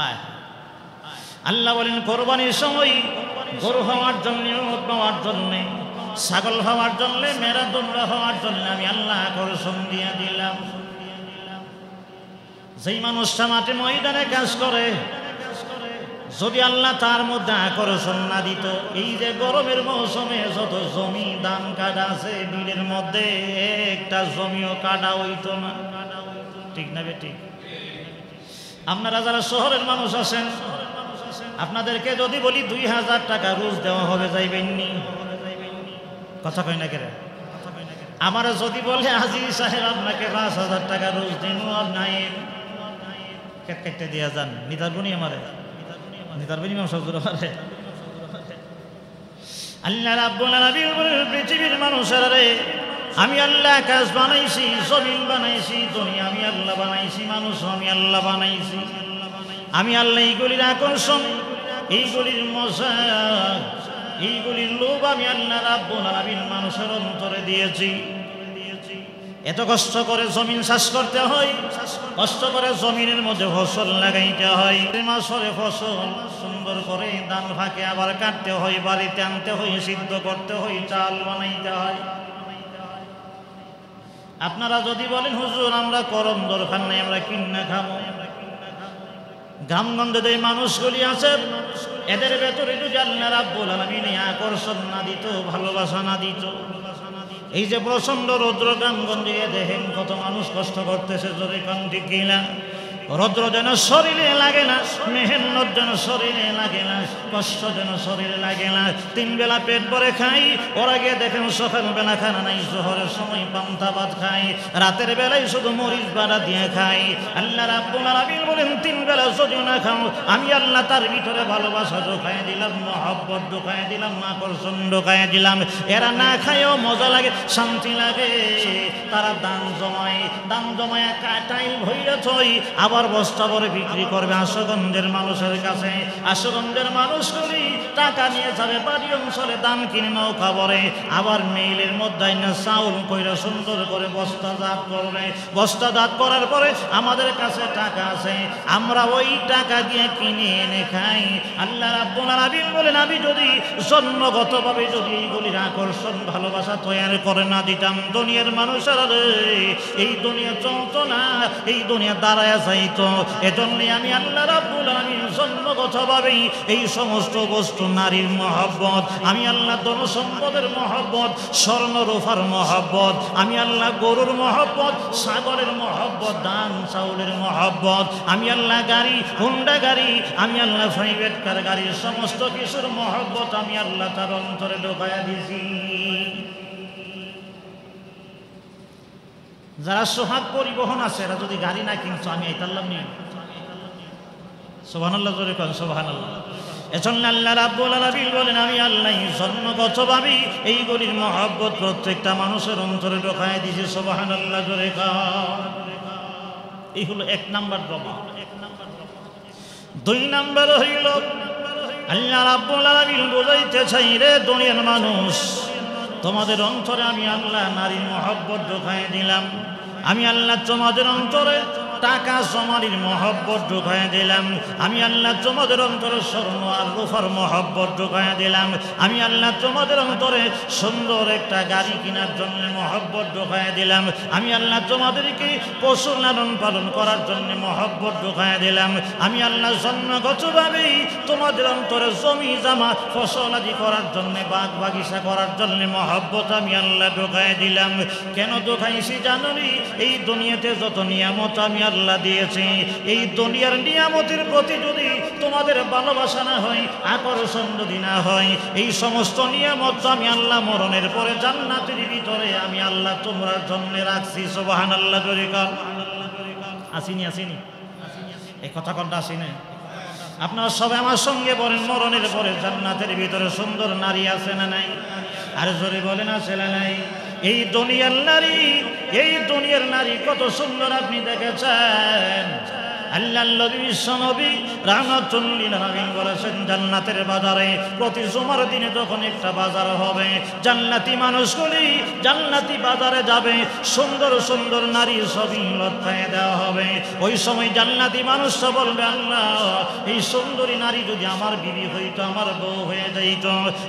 আয়। আল্লাহ বলেন কোরবানির সময় গরু হওয়ার জন্য, উট পাওয়ার জন্য, ছাগল হওয়ার জন্য, মেরা দুমরা হওয়ার জন্য আমি আল্লাহ আকর্ষণ দিয়ে দিলাম। যেই মানুষটা মাঠে ময়দানে কাজ করে, যদি আল্লাহ তার মধ্যে আকর্ষণ না দিত, এই যে গরমের মৌসুমে যত জমি ধান কাটা আছে, বিলের মধ্যে একটা জমিও কাটা হইতো না। ঠিক না বেটি? আপনারা যারা শহরের মানুষ আছেন, আপনাদেরকে যদি বলি 2000 টাকা রোজ দেওয়া হবে, যাইবেননি? কথা কই না কেরে? আমার যদি বলে আজি সাহেব আপনাকে 5000 টাকা রোজ দিন, নাই কেটে দিয়া যান, নিতারবনি আমারে নিতারবনি মারে। আল্লাহ রাব্বুল আলামিন বলেন পৃথিবীর মানুষেরা রে, আমি আল্লাহ আকাশ বানাইছি, জমিন বানাইছি, দুনিয়া আমি আল্লাহ বানাইছি, মানুষ আমি আল্লাহ বানাইছি। আমি আল্লাহ এইগুলির আকর্ষণ, এইগুলির মজা, এইগুলির লোভ আমি আল্লাহ রাব্বুল আলামিন মানুষের অন্তরে দিয়েছি। এত কষ্ট করে জমিন চাষ করতে হয়, কষ্ট করে জমিনের মধ্যে ফসল লাগাইতে হয়, মাসরে ফসল সুন্দর করে ধান ফাঁকে আবার কাটতে হয়, বাড়িতে আনতে হয়, সিদ্ধ করতে হয়, চাল বানাইতে হয়। আপনারা যদি বলেন হুজুর আমরা করম দরকার নাই, আমরা কিনা খাবো, গ্রামগঞ্জে যে মানুষগুলি আছে এদের ভেতরে যদি আল্লাহ রাব্বুল আলামিন আকর্ষণ না দিত, ভালোবাসা না দিত, এই যে প্রচন্ড রৌদ্র গ্রামগঞ্জে দেখেন কত মানুষ কষ্ট করতেছে, জোরে কান ঠিক কিনা? রৌদ্র যেন শরীরে লাগে না, মেহনত যেন শরীরে লাগে না, কষ্ট যেন শরীরে লাগে না। 3 বেলা পেট ভরে খাই, ওরা গিয়ে দেখেন সকালবেলা খানা নাই, জোহরের সময় পান্তা ভাত খাই, রাতের বেলায় শুধু মরিচ বাড়া দিয়ে খাই। আল্লাহ রাব্বুল আলামিন বলেন 3 বেলা যদি না খাও, আমি আল্লাহ তার ভিতরে ভালোবাসা ঢোকায় দিলাম, মহব্বত ঢোকায় দিলাম, আকর্ষণ ঢোকায় দিলাম। এরা না খায়ও মজা লাগে, শান্তি লাগে। তারা দান জমায় কাটাইল ভইরা থই, আবার বস্তা ভরে বিক্রি করবে আশুগঞ্জের মানুষের কাছে। আশুগঞ্জের মানুষগুলি টাকা নিয়ে যাবে বাড়ি অঞ্চলে, দান কিনে নৌকা ভরে, আবার মেইলের মধ্যে না চাউল কইরা সুন্দর করে বস্তাজাত করবে। বস্তাজাত করার পরে আমাদের কাছে টাকা আছে, আমরা ওই টাকা দিয়ে কিনে এনে খাই। আল্লাহ রাব্বুল আলামিন বলেন আমি যদি জন্মগতভাবে যদি এইগুলির আকর্ষণ ভালোবাসা তৈরি করে না দিতাম, দুনিয়ার মানুষেরা এই দুনিয়া চলতো না, এই দুনিয়া দাঁড়ায় যাইতো। এজন্য আমি আল্লাহ রাব্বুল আলামিন জন্মগতভাবেই এই সমস্ত বস্তু, নারীর মহব্বত, আমি আল্লাহ ধন সম্পদের মহব্বত, স্বর্ণ রূপার মহব্বত, আমি আল্লাহ গরুর মহব্বত, ছাগলের মহব্বত, ধান চাউলের মহব্বত, আমি আল্লাহ গাড়ি, হুন্ডা গাড়ি, আমি আল্লাহ প্রাইভেট কার গাড়ির সমস্ত কিছুর মহব্বত আমি আল্লাহ তার অন্তরে ঢোকায়া দিছি। যারা সোহাগ পরিবহন আছে এরা যদি গাড়ি না কিনছো, আমি আইতাল্লাম নি। সুবহানাল্লাহ, জোরে কোন সুবহানাল্লাহ। এজন্য আল্লাহ রাব্বুল আলামিন বলেন আমি আল্লাহ জন্মগতভাবে এইগুলির মহব্বত প্রত্যেকটা মানুষের অন্তরে ঢোকায় দিয়েছি। সুবহানাল্লাহ, জোরে কোন। এই হলো 1 নাম্বার প্রমাণ। 2 নাম্বার হইল আল্লাহ রাব্বুল আলামিন বোঝাইতে চাই, রে দুনিয়ার মানুষ, তোমাদের অন্তরে আমি আল্লাহ নারীর মহব্বত ঢোকায় দিলাম। আমি আল্লাহ তোমাদের অন্তরে টাকা জমানির মহব্বত ঢুকাইয়া দিলাম। আমি আল্লাহ তোমাদের অন্তরে স্বর্ণ আর রূপার মহব্বত ঢুকাইয়া দিলাম। আমি আল্লাহ তোমাদের অন্তরে সুন্দর একটা গাড়ি কেনার জন্য মহব্বত ঢুকাইয়া দিলাম। আমি আল্লাহ তোমাদেরকে পশু লালন পালন করার জন্য মহব্বত ঢুকাইয়া দিলাম। আমি আল্লাহ জন্মগতভাবেই তোমাদের অন্তরে জমি জামা ফসল আদি করার জন্য বাগ বাগিচা করার জন্য মহব্বত আমি আল্লাহ ঢুকাইয়া দিলাম। কেন ঢুকাইছি জানুনি? এই দুনিয়াতে যত নিয়ামত আমি আল্লাহ দিয়েছি, এই দুনিয়ার নিয়ামতের প্রতি যদি তোমাদের ভালোবাসা না হয়, আকর্ষণ যদি না হয়, এই সমস্ত নিয়ামত আমি আল্লাহ মরণের পরে জান্নাতের ভিতরে আমি আল্লাহ তোমরার জন্য রাখছি। সুবহানাল্লাহ জোরে কাল আসিনি আসিনি এই কথা কোনটা আসিনি? আপনারা সবাই আমার সঙ্গে বলেন, মরণের পরে জান্নাতের ভিতরে সুন্দর নারী আছে না নাই? আর জোরে বলেন আছে না নাই? এই দুনিয়ার নারী, এই দুনিয়ার নারী কত সুন্দর আপনি দেখেছেন। আল্লাহর নবী বিশ্বনবী রাহমাতুল লিল আলামিন বলেছেন, জান্নাতের বাজারে প্রতি জুমার দিনে যখন একটা বাজার হবে, জান্নাতি মানুষগুলি জান্নাতি বাজারে যাবে, সুন্দর সুন্দর নারী ছবি লটকায় দেওয়া হবে। ওই সময় জান্নাতি মানুষরা বলবে, আল্লাহ এই সুন্দরী নারী যদি আমার বিবি হইতো, আমার বউ হয়ে যাইত।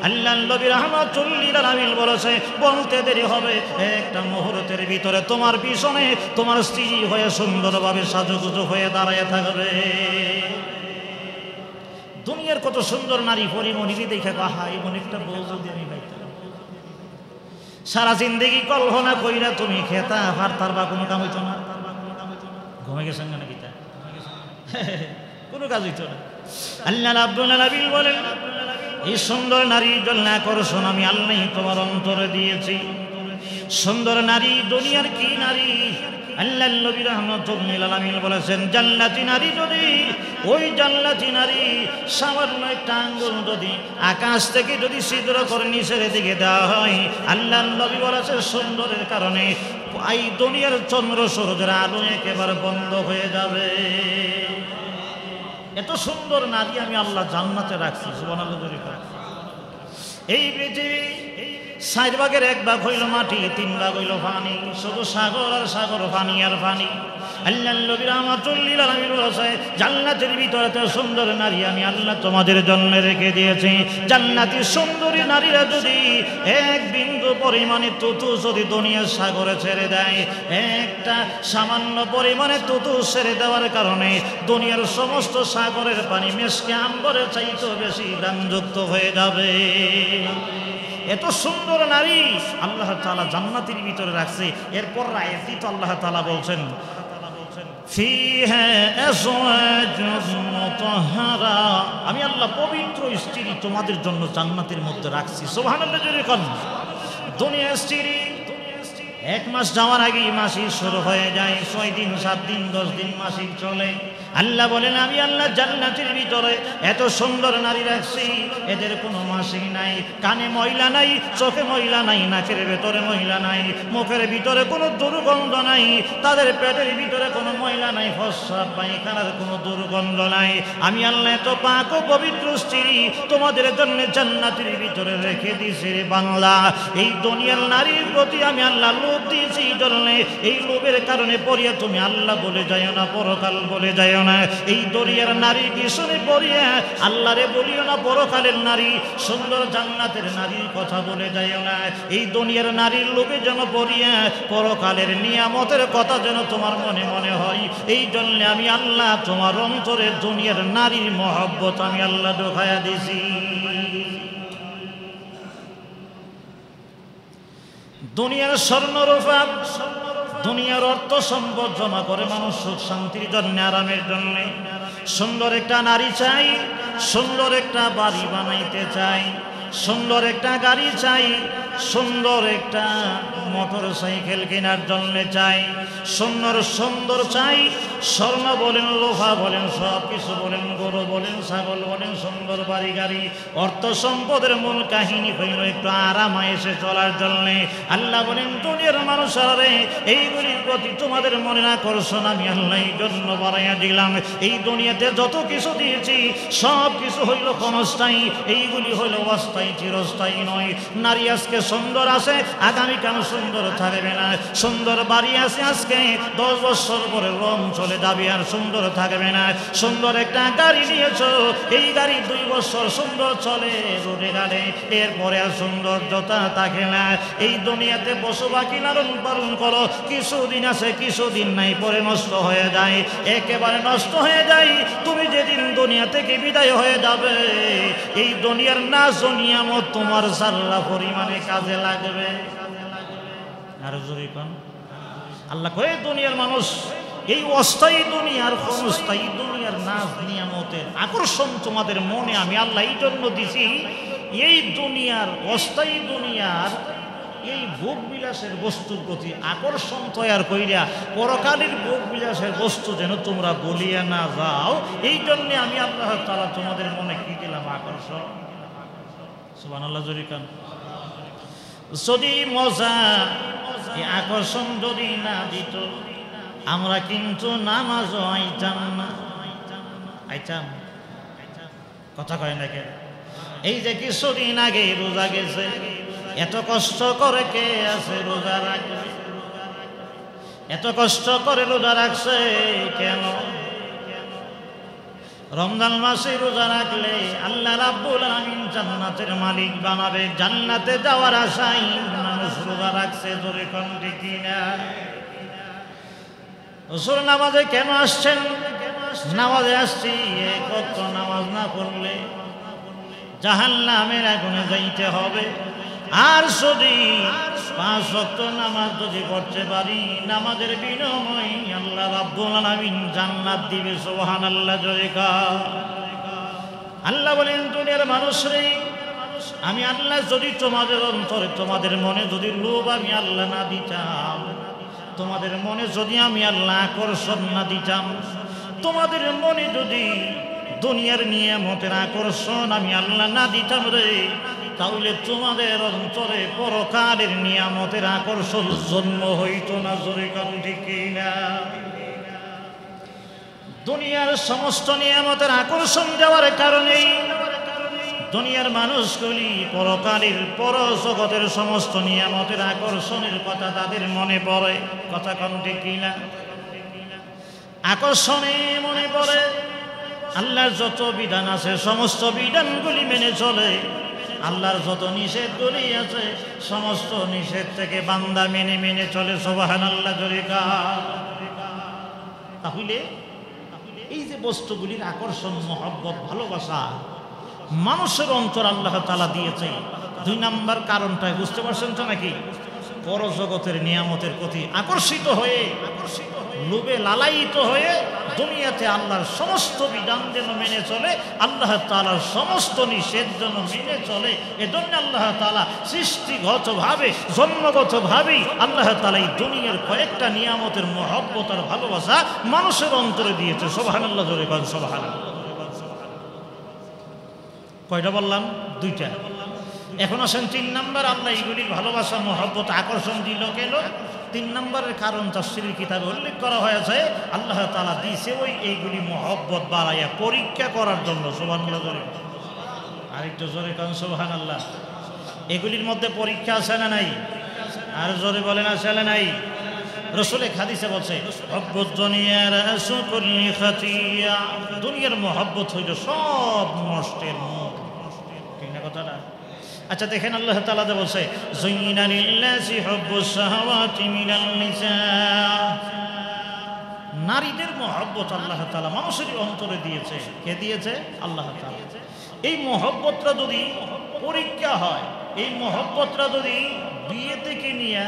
আল্লাহর নবী রাহমাতুল লিল আলামিন বলেছে, বলতে দেরি হবে, একটা মুহূর্তের ভিতরে তোমার পিছনে তোমার স্ত্রী হয়ে সুন্দরভাবে সাজুগুজু হয়ে দাঁড়ায় থাকবে। দুনিয়ার কত সুন্দর নারী পরিমণিকে দেখে কাহা এমন একটা বউ যদি আমি পাইতাম। সারা জিন্দেগি কল্পনা কইরা তুমি খেতা পারতার বা কোনো কাম হইতো না। ঘুমে গেছেন না নাকি? কোনো কাজ হইতো না। আল্লাহ রাব্বুল আলামিন বলেন, এই সুন্দর নারীর জন্য আকর্ষণ আমি আল্লাহ তোমার অন্তরে দিয়েছি। সুন্দর নারী দুনিয়ার কি নারী? আল্লাহর নবী রাহমাতুল লিল আলামিন বলেছেন, জান্নাতি নারী যদি, ওই জান্নাতি নারী সামান্য একটা আঙ্গুল যদি আকাশ থেকে যদি ছিদ্র করে নিচের দিকে দেওয়া হয়, আল্লাহর নবী বলেছেন সুন্দরের কারণে এই দুনিয়ার চন্দ্র সূর্যের আলো একেবারে বন্ধ হয়ে যাবে। এত সুন্দর নারী আমি আল্লাহ জান্নাতে রাখছি। সুবহানাল্লাহ। এই পৃথিবী 4 ভাগের 1 ভাগ হইল মাটি, 3 ভাগ হইল পানি, শুধু সাগর আর সাগর, পানি আর পানি। আল্লাহর নবী রাহমাতুল লিল আলামিন বলেছে, জান্নাতের ভিতরে তো সুন্দর নারী আমি আল্লাহ তোমাদের জন্য রেখে দিয়েছি। জান্নাতি সুন্দরী নারীরা যদি এক বিন্দু পরিমাণে তুতু যদি দুনিয়ার সাগরে ছেড়ে দেয়, একটা সামান্য পরিমাণে তুতু ছেড়ে দেওয়ার কারণে দুনিয়ার সমস্ত সাগরের পানি মেশকে আম্বরের চাইতেও বেশি দামযুক্ত হয়ে যাবে। এত সুন্দর নারী আল্লাহ তাআলা জান্নাতের ভিতরে রাখছে। এরপর আয়াতই তো আল্লাহ তাআলা বলছেন, ফিহা আজওয়াজুন মুতাহহারা, আমি আল্লাহ পবিত্র স্ত্রী তোমাদের জন্য জান্নাতের মধ্যে রাখছি। সুবহানাল্লাহ জোরে কোন। দুনিয়ার স্ত্রী 1 মাস যাওয়ার আগেই মাসিক শুরু হয়ে যায়, 6 দিন 7 দিন 10 দিন মাসিক চলে। আল্লাহ বলেন, আমি আল্লাহ জান্নাতের ভিতরে এত সুন্দর নারী রাখছি, এদের কোনো মাসিক নাই, কানে ময়লা নাই, চোখে ময়লা নাই, নাকের ভেতরে ময়লা নাই, মুখের ভিতরে কোনো দুর্গন্ধ নাই, তাদের পেটের ভিতরে কোনো ময়লা নাই, প্রস্রাব পায়খানার কোনো দুর্গন্ধ নাই। আমি আল্লাহ এত পাক ও পবিত্র স্ত্রী তোমাদের জন্য জান্নাতের ভিতরে রেখে দিয়েছি। বাংলা এই দুনিয়ার নারীর প্রতি আমি আল্লাহ লোভ দিয়েছি, জন্য এই লোভের কারণে পড়িয়া তুমি আল্লাহ বলে যাইও না, পরকাল বলে যাইও না। এই দুনিয়ার নারীর পিছনে পড়িয়া আল্লাহরে বলিও না, পরকালের নারী সুন্দর জান্নাতের নারীর কথা বলে যাইও না। এই দুনিয়ার নারীর লোভে যেন পড়িয়া পরকালের নিয়ামতের কথা যেন তোমার মনে মনে হয়। এই জন্য আমি আল্লাহ তোমার অন্তরে দুনিয়ার নারীর মহব্বত আমি আল্লাহ ঢোকায়া দিছি। দুনিয়ার স্বর্ণ রূপা, দুনিয়ার অর্থ সম্পদ জমা করে মানুষ সুখ শান্তির জন্য, আরামের জন্য। সুন্দর একটা নারী চাই, সুন্দর একটা বাড়ি বানাইতে চাই, সুন্দর একটা গাড়ি চাই, সুন্দর একটা মোটর সাইকেল কেনার জন্য চাই, সুন্দর সুন্দর চাই। স্বর্ণ বলেন, লোহা বলেন, সব কিছু বলেন, গরু বলেন, ছাগল বলেন, সুন্দর বাড়ি গাড়ি। অর্থ সম্পদের মূল কাহিনী হইল একটু আরাম এসে চলার জন্যে। আল্লাহ বলেন, দুনিয়ার মানুষেরা এইগুলির প্রতি তোমাদের মনে না করছো, আমি আল্লাহ এই জন্য বাড়াইয়া দিলাম। এই দুনিয়াতে যত কিছু দিয়েছি সব কিছু হইল ক্ষণস্থায়ী, এইগুলি হইল অস্থায়ী, চিরস্থায়ী নয়। নারী আজকে সুন্দর আছে, আগামীকাল সুন্দর থাকবে না। সুন্দর বাড়ি আছে, আজকে 10 বছর পরে রং চলে যাবে, আর সুন্দর থাকবে না। সুন্দর একটা গাড়ি নিয়েছো, এই গাড়ি 2 বছর সুন্দর চলে রোডে গাড়ে, এরপরে আর সৌন্দর্যতা থাকে না। এই দুনিয়াতে পশু পাখি লালন পালন করো, কিছুদিন আছে কিছুদিন নাই, পরে নষ্ট হয়ে যায়, একেবারে নষ্ট হয়ে যায়। তুমি যেদিন দুনিয়া থেকে বিদায় হয়ে যাবে, এই দুনিয়ার নাজ নিয়ামত তোমার জাররা পরিমাণে কাজে লাগবে। আর জোরে কোন আল্লাহ কয়ে, দুনিয়ার মানুষ এই অস্থায়ী দুনিয়ার ক্ষণস্থায়ী দুনিয়ার নাজ নিয়ামতের আকর্ষণ তোমাদের মনে আমি আল্লাহ এই জন্য দিছি, এই দুনিয়ার অস্থায়ী দুনিয়ার এই ভোগ বিলাসের বস্তুর প্রতি আকর্ষণ তৈরি কইরা পরকালের ভোগ বিলাসের বস্তু যেন তোমরা বলিয়া না যাও, এই জন্যে আমি আল্লাহ তাআলা তোমাদের মনে কি দিলাম? আকর্ষণ। সুবহানাল্লাহ জোরে কান। যদি মজা এই আকর্ষণ যদি না দিত, আমরা কিন্তু নামাজও আইতাম না। আইতাম? কথা কয় না কেন? এই যে কিছুদিন আগে রোজা গেছে, এত কষ্ট করে কে আছে রোজা রাখবে? এত কষ্ট করে রোজা রাখছে কেন? রমজান মাসে রোজা রাখলে আল্লাহ রাব্বুল আলামিন জান্নাতের মালিক বানাবে। জান্নাতে যাওয়ার আশায় মানুষ রোজা রাখছে। জোরে কোন ঠিক না? রাসূল নামাজে কেন আসছেন? নামাজে আসছি, এক ওয়াক্ত নামাজ না পড়লে জাহান্নামের আগুনে যাইতে হবে। আর যদি 5 ওয়াক্ত নামাজ যদি পড়তে পারি, নামাজের বিনিময়ে আল্লাহ রাব্বুল আলামিন জান্নাত দিবে। সুবহানাল্লাহ জোরে কান। আল্লাহ বলেন, দুনিয়ার মানুষরে আমি আল্লাহ যদি তোমাদের অন্তরে তোমাদের মনে যদি লোভ আমি আল্লাহ না দিতাম, তোমাদের মনে যদি আমি আল্লাহ আকর্ষণ না দিতাম, তোমাদের মনে যদি দুনিয়ার নিয়ামতের আকর্ষণ আমি আল্লাহ না দিতাম রে, তাহলে তোমাদের অন্তরে পরকালের নিয়ামতের আকর্ষণ জন্ম হইতো না। জোরে কোন ঠিক না? দুনিয়ার সমস্ত নিয়ামতের আকর্ষণ দেওয়ার কারণেই দুনিয়ার মানুষগুলি পরকালের পরজগতের সমস্ত নিয়ামতের আকর্ষণের কথা তাদের মনে পড়ে। কথা কোন ঠিক না? আকর্ষণে মনে পড়ে আল্লাহর যত বিধান আছে সমস্ত বিধানগুলি মেনে চলে, আল্লাহর যত নিষেধগুলি আছে সমস্ত নিষেধ থেকে বান্দা মেনে মেনে চলে। সুবহানাল্লাহ জোরে কান। তাহলে এই যে বস্তুগুলির আকর্ষণ, মহব্বত, ভালোবাসা মানুষের অন্তর আল্লাহ তাআলা দিয়েছে, 2 নম্বর কারণটাই বুঝতে পারছেন তো নাকি? পরজগতের নিয়ামতের প্রতি আকর্ষিত হয়ে, লোভে লালায়িত হয়ে দুনিয়াতে আল্লাহর সমস্ত বিধান যেন মেনে চলে, আল্লাহ তাআলার সমস্ত নিষেধ যেন মেনে চলে। এজন্য আল্লাহ তাআলা সৃষ্টিগতভাবে জন্মগতভাবেই আল্লাহ তাআলা এই দুনিয়ার কয়েকটা নিয়ামতের মহব্বত আর ভালোবাসা মানুষের অন্তরে দিয়েছে। সুবহানাল্লাহ জোরে বলেন সুবহানাল্লাহ। কয়টা বললাম? 2টা। এখন আসেন 3 নম্বর, আল্লাহ এইগুলির ভালোবাসা মহব্বত আকর্ষণ দিল কেন? 3 নম্বরের কারণ তাফসীরের কিতাবে উল্লেখ করা হয়েছে, আল্লাহ তাআলা দিয়েছে ওই এইগুলি মহব্বত বাড়াইয়া পরীক্ষা করার জন্য। সুবহানাল্লাহ জোরে। আরেকটু জোরে কান সুবহানাল্লাহ। এগুলির মধ্যে পরীক্ষা আছে না নাই? আর জোরে বলেন আছে না নাই? রাসূল এক হাদিসে বলছে, হুব্বুদ দুনিয়া রাসু কুল্লি খাতিয়া। দুনিয়ার মহব্বত হইল সব নষ্টের মূল। ঠিক না কথাটা? আচ্ছা দেখেন, আল্লাহ তাআলা বলছে, যুইনা লিল্লাহি হুব্বুস শাহাওয়াতি মিনান নিসা। নারীদের মহব্বত আল্লাহ তাআলা মানুষের অন্তরে দিয়েছে। কে দিয়েছে? আল্লাহ তাআলা। এই মহব্বতটা যদি পরীক্ষা হয়, এই মহব্বতটা যদি বিয়ে থেকে নিয়ে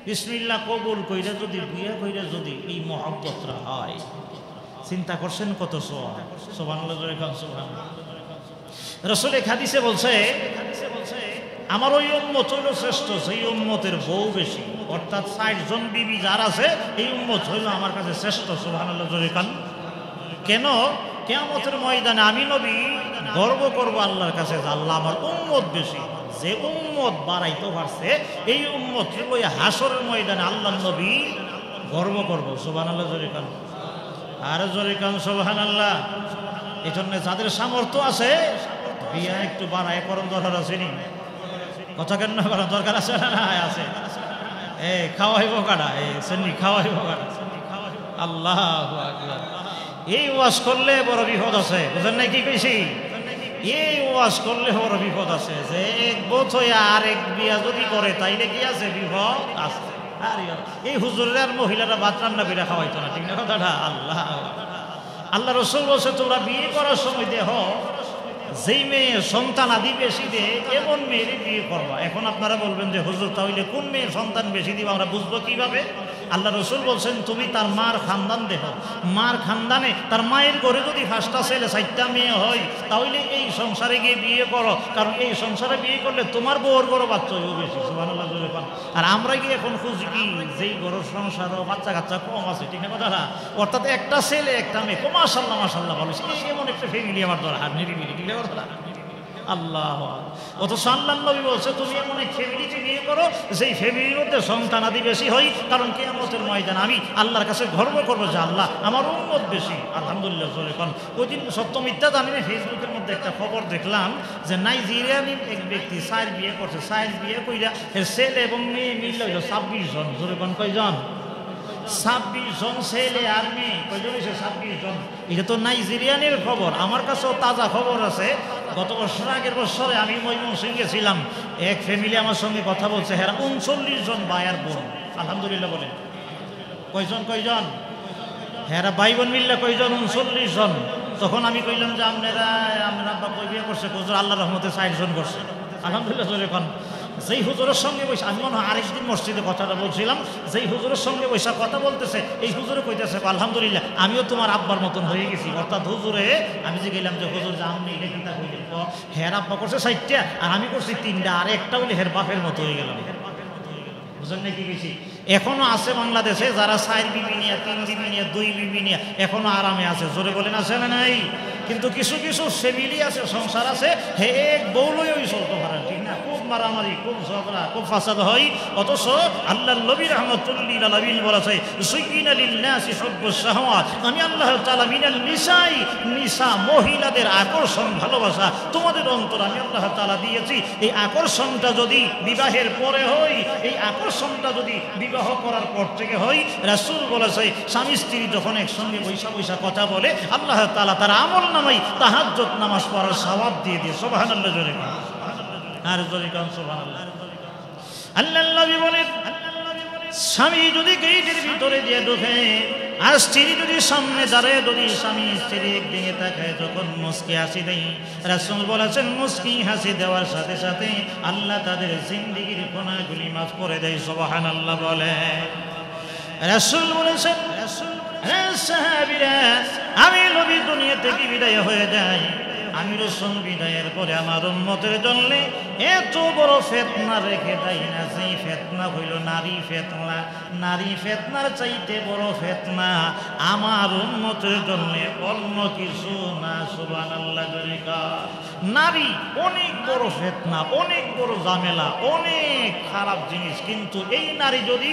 বিসমিল্লাহ কবুল কইরা যদি বিয়ে কইরা যদি এই মহব্বতটা হয়, চিন্তা করছেন কত সওয়াব। সুবহানাল্লাহ জোরে কান সুবহানাল্লাহ। রাসূল এক হাদিসে বলছে, আমার ওই উম্মত হইল শ্রেষ্ঠ সেই উম্মতের বউ বেশি, অর্থাৎ 60 জন বিবি যার আছে এই উম্মত হইল আমার কাছে শ্রেষ্ঠ। সুবহানাল্লাহ জোরে কান। কেন? কিয়ামতের ময়দানে আমি নবী গর্ব করব আল্লাহর কাছে যে আল্লাহ আমার উম্মত বেশি। যে উম্মত বাড়াইতে পারছে এই উম্মত ওই হাসরের ময়দানে আল্লাহ নবী গর্ব করব। সুবহানাল্লাহ জোরে কান। আর জোরে কান সুবহানাল্লাহ। এই জন্য যাদের সামর্থ্য আছে বিয়া একটু বাড়ায় করণ দরকার আছে নি? কথা কেন করার দরকার আছে না? আছে। খাওয়াইব কাটা, সেমনি খাওয়াইব কাটা। আল্লাহু আকবার। এই ওয়াজ করলে বড় বিপদ আছে, বুঝেন না কি কইছি? এই ওয়াজ করলে বড় বিপদ আছে, যে এক বোধ হইয়া আর এক বিয়া যদি করে তাইলে কি আছে? বিপদ আছে। আর এই হুজুরের আর মহিলারা ভাত রান্না করে খাওয়াইতো না, ঠিক না কথাটা? আল্লাহ রসুল বলছে তোমরা বিয়ে করার সময় দেহ যেই মেয়ে সন্তান আদি বেশি দেয় এমন মেয়েরই বিয়ে করবা। এখন আপনারা বলবেন যে হুজুর তাহলে কোন মেয়ের সন্তান বেশি দিব আমরা বুঝবো কিভাবে? আল্লাহ রসুল বলছেন তুমি তার মার খানদান দেখো, মার খানদানে তার মায়ের ঘরে যদি 5টা ছেলে 4টা মেয়ে হয় তাহলে এই সংসারে গিয়ে বিয়ে করো, কারণ এই সংসারে বিয়ে করলে তোমার বউর ঘরে বাচ্চা হইব বেশি। সুবহানাল্লাহ। আর আমরা গিয়ে এখন খুঁজি কি যেই ঘরের সংসারও বাচ্চা কাচ্চা কম আছে, ঠিক না কথাটা? অর্থাৎ একটা ছেলে একটা মেয়ে, মাশাআল্লাহ মাশাআল্লাহ ভালো, এমন একটা ফ্যামিলি আমার দরকার, নিরিবিলি, ঠিক না কথা? আল্লাহ। অথচ আল্লাহর নবী বলছে তুমি এমন এক ফ্যামিলিতে বিয়ে করো যেই ফ্যামিলির মধ্যে সন্তান আদি বেশি হয়, কারণ কিয়ামতের ময়দানে আমি আল্লাহর কাছে গর্ব করবো যে আল্লাহ আমার উম্মত বেশি। আলহামদুলিল্লাহ। এখন ওই দিন সত্য মিথ্যা জানি না, ফেসবুকের মধ্যে একটা খবর দেখলাম যে নাইজেরিয়ানি এক ব্যক্তি 4 বিয়ে করছে, 4 বিয়ে কইরা এর ছেলে এবং মেয়ে মিললে 26 জন। জোরে কোন কয়জন? 26 জন ছেলে আর মেয়ে। কয়জন হয়েছে? 26 জন। এটা তো নাইজেরিয়ানের খবর, আমার কাছেও তাজা খবর আছে। গত বছর আগের বছরে আমি ময়মনসিংহে গেছিলাম, এক ফ্যামিলি আমার সঙ্গে কথা বলছে, হ্যাঁ 39 জন ভাই আর বোন। আলহামদুলিল্লাহ। বলেন কয়জন? কয়জন? হ্যাঁ ভাই বোন মিললে কয়জন? 39 জন। তখন আমি কইলাম যে আপনারা আব্বা কই বিয়ে করছে? হুজুর আল্লাহর রহমতে 4 জন করছে। আলহামদুলিল্লাহ। এখন যেই হুজুরের সঙ্গে বসে, আমি মনে হয় আরেকদিন মসজিদে কথাটা বলছিলাম, যেই হুজুরের সঙ্গে বসে কথা বলতেছে এই হুজুরে কইতেছে আলহামদুলিল্লাহ আমিও তোমার আব্বার মতন হয়ে গেছি। অর্থাৎ হুজুরে, আমি যে গেলাম যে হুজুর যে আপনি এটা কিতা কইলেন, হের আব্বা করছে 4টা আর আমি করছি 3টা, আর একটা হইলে হের বাপের মতো হয়ে গেলাম। বুঝলেন না কি গেছি? এখনো আছে বাংলাদেশে যারা 4 বিবি নিয়ে, 3 বিবি নিয়ে, 2 বিবি নিয়ে এখনো আরামে আছে। জোরে বলেন আছে না নাই? কিন্তু কিছু কিছু ফ্যামিলি আছে, সংসার আছে, হে এক বউলই ওই চলতে পারে, ঠিক না? খুব মারামারি, খুব ঝগড়া, খুব ফাসাদ হয়। অথচ আল্লাহর নবী রাহমাতুল্লিল আলামিন বলেছে যুয়িনা লিন-নাসি হুব্বুশ শাহাওয়াত, আমি আল্লাহ তাআলা মিনাল নিসাই, নিসা মহিলাদের আকর্ষণ ভালোবাসা তোমাদের অন্তর আমি আল্লাহ তাআলা দিয়েছি। এই আকর্ষণটা যদি বিবাহের পরে হয়, এই আকর্ষণটা যদি বিবাহ করার পর থেকে হয়, রাসূল বলেছে স্বামী স্ত্রী যখন একসঙ্গে বৈশা বৈশা কথা বলে আল্লাহ তাআলা তার আমল নামাই তাহাজ্জুদ নামাজ পড়ার সওয়াব দিয়ে দিয়ে। সুবহানাল্লাহ। জোরে আর জোরে কান সুবহানাল্লাহ। আল্লাহর নবী বলেন স্বামী যদি গেটের ভিতরে দিয়ে ঢোকে আর স্ত্রী যদি সামনে দাঁড়ায়, যদি স্বামী স্ত্রী একদিকে তাকায় যখন মুস্কি হাসি দেয়, রাসূল বলেছেন মুস্কি হাসি দেওয়ার সাথে সাথে আল্লাহ তাদের জিন্দেগির গুনাহগুলি মাফ করে দেয়। সুবহানাল্লাহ বলে রাসূল বলেছেন সাহাবীরা আমি নবী দুনিয়া থেকে বিদায় হয়ে যাই, আমি রাসূল বিদায়ের পরে আমার উম্মতের জন্য এত বড় ফিতনা রেখে দেয় না, যেই ফিতনা হইল নারী ফিতনা। নারী ফিতনার চাইতে বড় ফিতনা আমার উম্মতের জন্য অন্য কিছু না। সুবহানাল্লাহ। নারী অনেক বড় ফিতনা, অনেক বড় ঝামেলা, অনেক খারাপ জিনিস। কিন্তু এই নারী যদি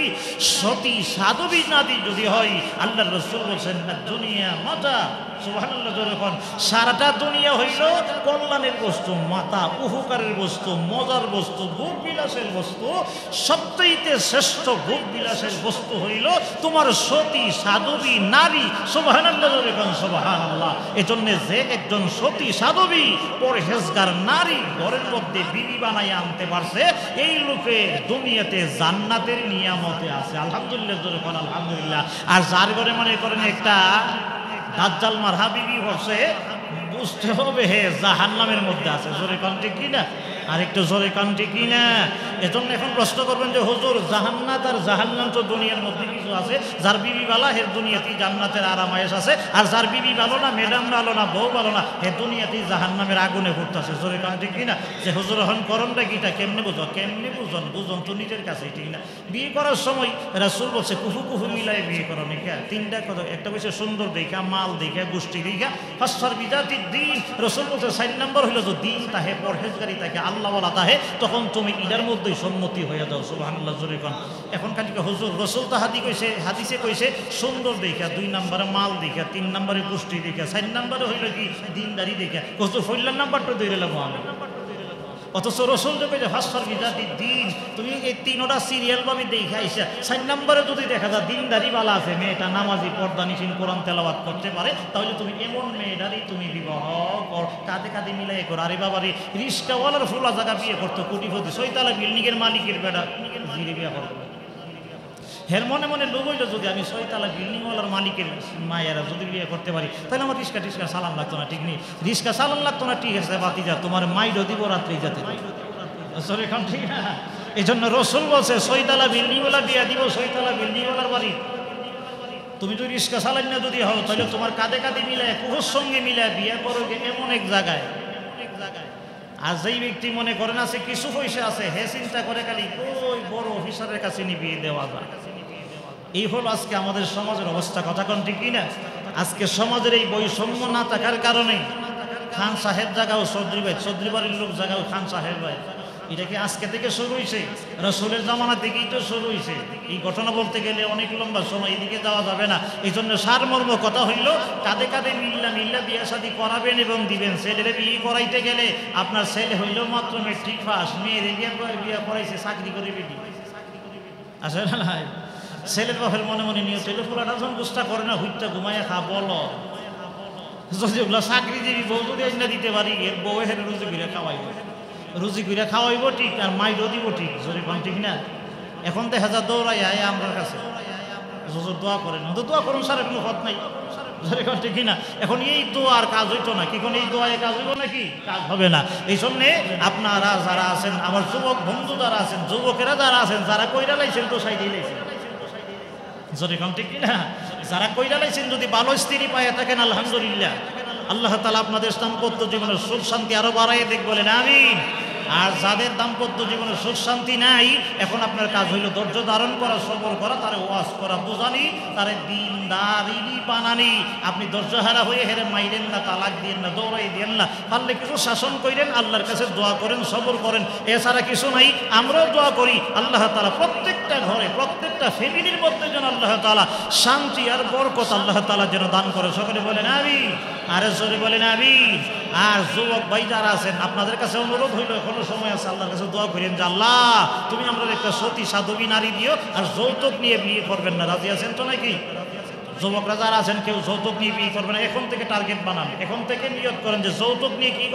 সতী সাধবী নারী যদি হয়, আল্লাহর রাসূল বলেন দুনিয়া মাতা। সুবহানাল্লাহ। যখন সারাটা দুনিয়া হইল কল্যাণের বস্তু, মাতা উপকারের বস্তু, মজার বস্তু, ভোগ বিলাসের বস্তু, সবচাইতে শ্রেষ্ঠ ভোগ বিলাসের বস্তু হইল তোমার সতী সাধবী নারী। সুবহানাল্লাহ। যখন সুবহানাল্লাহ। এজন্য যে একজন সতী সাধবী পরহেজগার নারী ঘরের মধ্যে বিবি বানাই আনতে পারছে, এই লোকে দুনিয়াতে জান্নাতের নিয়ামতে আছে। আলহামদুলিল্লাহ। যখন আলহামদুলিল্লাহ। আর যার ঘরে মনে করেন একটা দাজ্জাল মারহা বিবি হচ্ছে, বুঝতে হবে হে জাহান্নামের মধ্যে আছে। জোরে কান ঠিক কিনা? আর একটু জোরে কান ঠিক কিনা? এজন্য এখন প্রশ্ন করবেন যে হুজুর জাহান্নাত আর জাহান্নাম তো দুনিয়ার মধ্যে কিছু আছে, যার বিবি বালা হের দুনিয়াতেই জান্নাতের আরামায়েশ আছে, আর যার বিবি ভালো না, ম্যাডাম ভালো না, বউ ভালো না, হে দুনিয়াতেই জাহান্নামের আগুনে ঘুরতেছে। জোরে কান ঠিক কিনা? যে হুজুর এখন করণটা কিটা কেমনে বুঝো? কেমনে বুঝন তো নিজের কাছে, ঠিক না? বিয়ে করার সময় রাসূল বলছে কুহু কুহু মিলাই বিয়ে করো নিকা। 3টা কথা, একটা বলছে সুন্দর দেখা, মাল দেখা, গোষ্ঠী দেখা, ফাসফার বিজাতি দিন। রাসূল বলছে 4 নম্বর হইল তো দিন তাহে, পরহেজগারি তাকে, আল্লাহওয়ালা তাহে, তখন তুমি ইদার মধ্যেই সম্মতি হয়ে যাও। সুবহানাল্লাহ। জোরে কোন। এখন খালি হুজুর রাসূল তো হাদিসে কইছে সুন্দর দেখা, 2 নম্বরে মাল দেখা, 3 নম্বরে গোষ্ঠী দেখা, 4 নম্বরে হইল কি দিনদারি দেখা। হুজুর ফইলার নাম্বারটা ধরে লাগবো আমি। অথচ রসুল যখন যে ফাঁসফার বিজাতির দিন, তুমি এই তিনোটা সিরিয়াল ভাবে দেখে আইসা 4 নম্বরে যদি দেখা যায় দিনদারি বালা আছে, মেয়েটা নামাজি পর্দা নিশিন কোরআন তেলাওয়াত করতে পারে, তাহলে তুমি এমন মেয়েটারই তুমি বিবাহ কর, কাঁধে কাঁধে মিলাই করো। আরে বাবারে রিস্কাওয়ালার ফুলা জায়গা বিয়ে করতো কোটিপতি, 6 তলা বিল্ডিংয়ের মালিকের বেটা জিরে বিয়ে করবো। হের মনে মনে লোভ হইল যদি আমি 6 তলা বিল্ডিংওয়ালার মালিকের মায়েরা যদি বিয়ে করতে পারি, তাহলে আমার রিস্কা টিস্কা চালান লাগতো না। ঠিক নেই, রিস্কা চালান লাগতো না, ঠিক আছে বাতি যা তোমার মাইরও দিব রাত্রি যাতে সরি খান, ঠিক না? এই জন্য রসুল বলছে 6 তলা বিল্ডিংওয়ালা বিয়ে দিব, 6 তলা বিল্ডিংওয়ালার বাড়ি। তুমি যদি রিস্কা চালান না যদি হও, তাহলে তোমার কাঁধে কাঁধে মিলে কুহুর সঙ্গে মিলে বিয়ে করো এমন এক জায়গায়। আর যেই ব্যক্তি মনে করেন আছে কিছু পয়সা আছে, হে চিন্তা করে খালি ওই বড় অফিসারের কাছে নিয়ে বিয়ে দেওয়া যায়। এই হলো আজকে আমাদের সমাজের অবস্থা। কথা কোন ঠিক কিনা? আজকে সমাজের এই বৈষম্য না থাকার কারণে খান সাহেব জায়গাও চৌধুরী ভাই, চৌধুরী বাড়ির লোক জায়গাও খান সাহেব ভাই। এটা কি আজকে থেকে শুরু হয়েছে? রসুলের জামানা থেকেই তো শুরু হয়েছে। এই ঘটনা বলতে গেলে অনেক লম্বা সময়, এদিকে যাওয়া যাবে না। এই জন্য সারমর্ম কথা হইল, কাঁধে কাঁধে মিল্লা বিয়ে শাদী করাবেন এবং দিবেন। ছেলেরে বিয়ে করাইতে গেলে আপনার ছেলে হইল মাত্র মেট্রিক পাস, মেয়ের বিয়ে করাইছে চাকরি করে বেটি, আসলে না? ছেলের বাপের মনে মনে নিয়ে ছেলে ফুলাটা যখন গুস্তা করে না, হুইটটা ঘুমাইয়া খা বলো, যদি ওগুলো চাকরিজীবী বউ যদি না দিতে পারি, এর বউ হেরে রুজি ঘুরে খাওয়াইব, রুজি ঘুরে খাওয়াইব ঠিক, আর মাইরও দিব ঠিক। যদি কোন ঠিক না? এখন দেখা যায় দৌড়াই আয় আমার কাছে দোয়া করেন, তো দোয়া করুন স্যার, কোনো পথ নাই। ঠিক না? এখন এই দোয়া আর কাজ হইতো না, কি কোনো এই দোয়ায় কাজ হইব নাকি? কাজ হবে না। এই জন্যে আপনারা যারা আছেন, আমার যুবক বন্ধু যারা আছেন, যুবকেরা যারা আছেন, যারা কইরা লাইছেন তো সাইডে লাইছেন, যদি কোন ঠিক না? যারা কইরা লাইছেন যদি ভালো স্ত্রী পাইয়া থাকেন আলহামদুলিল্লাহ, আল্লাহ তাআলা আপনাদের দাম্পত্য জীবনের সুখ শান্তি আরো বাড়াইয়ে দেখ, বলেন আমিন। আর যাদের দাম্পত্য জীবনে সুখ শান্তি নাই, এখন আপনার কাজ হইল ধৈর্য ধারণ করা, সবর করা, তারে ওয়াজ করা, বুঝানি, তারে দিনদারি বানানি। আপনি ধৈর্য হারা হয়ে হেরে মাইরেন না, তালাক দিয়েন না, দৌড়াই দিয়েন না, পারলে কিছু শাসন করেন, আল্লাহর কাছে দোয়া করেন, সবর করেন, এছাড়া কিছু নাই। আমরাও দোয়া করি আল্লাহ তাআলা প্রত্যেকটা ঘরে, প্রত্যেকটা ফ্যামিলির মধ্যে যেন আল্লাহ তাআলা শান্তি আর বরকত আল্লাহ তাআলা যেন দান করে। সকলে বলেন আমিন, আরে জোরে বলেন আমিন। আর যুবক ভাই যারা আছেন, আপনাদের কাছে অনুরোধ হইল, এখনো সময় আছে, আল্লাহর কাছে দোয়া করেন যে আল্লাহ তুমি আমরা একটা সতী সাধবী নারী দিও, আর যৌতুক নিয়ে বিয়ে করবেন না। রাজি আছেন তো নাকি? যুবকরা যারা আছেন কেউ যৌতুক নিয়ে বিয়ে করবেন না, এখন থেকে টার্গেট বানান, এখন থেকে নিয়ত করেন যে যৌতুক নিয়ে কি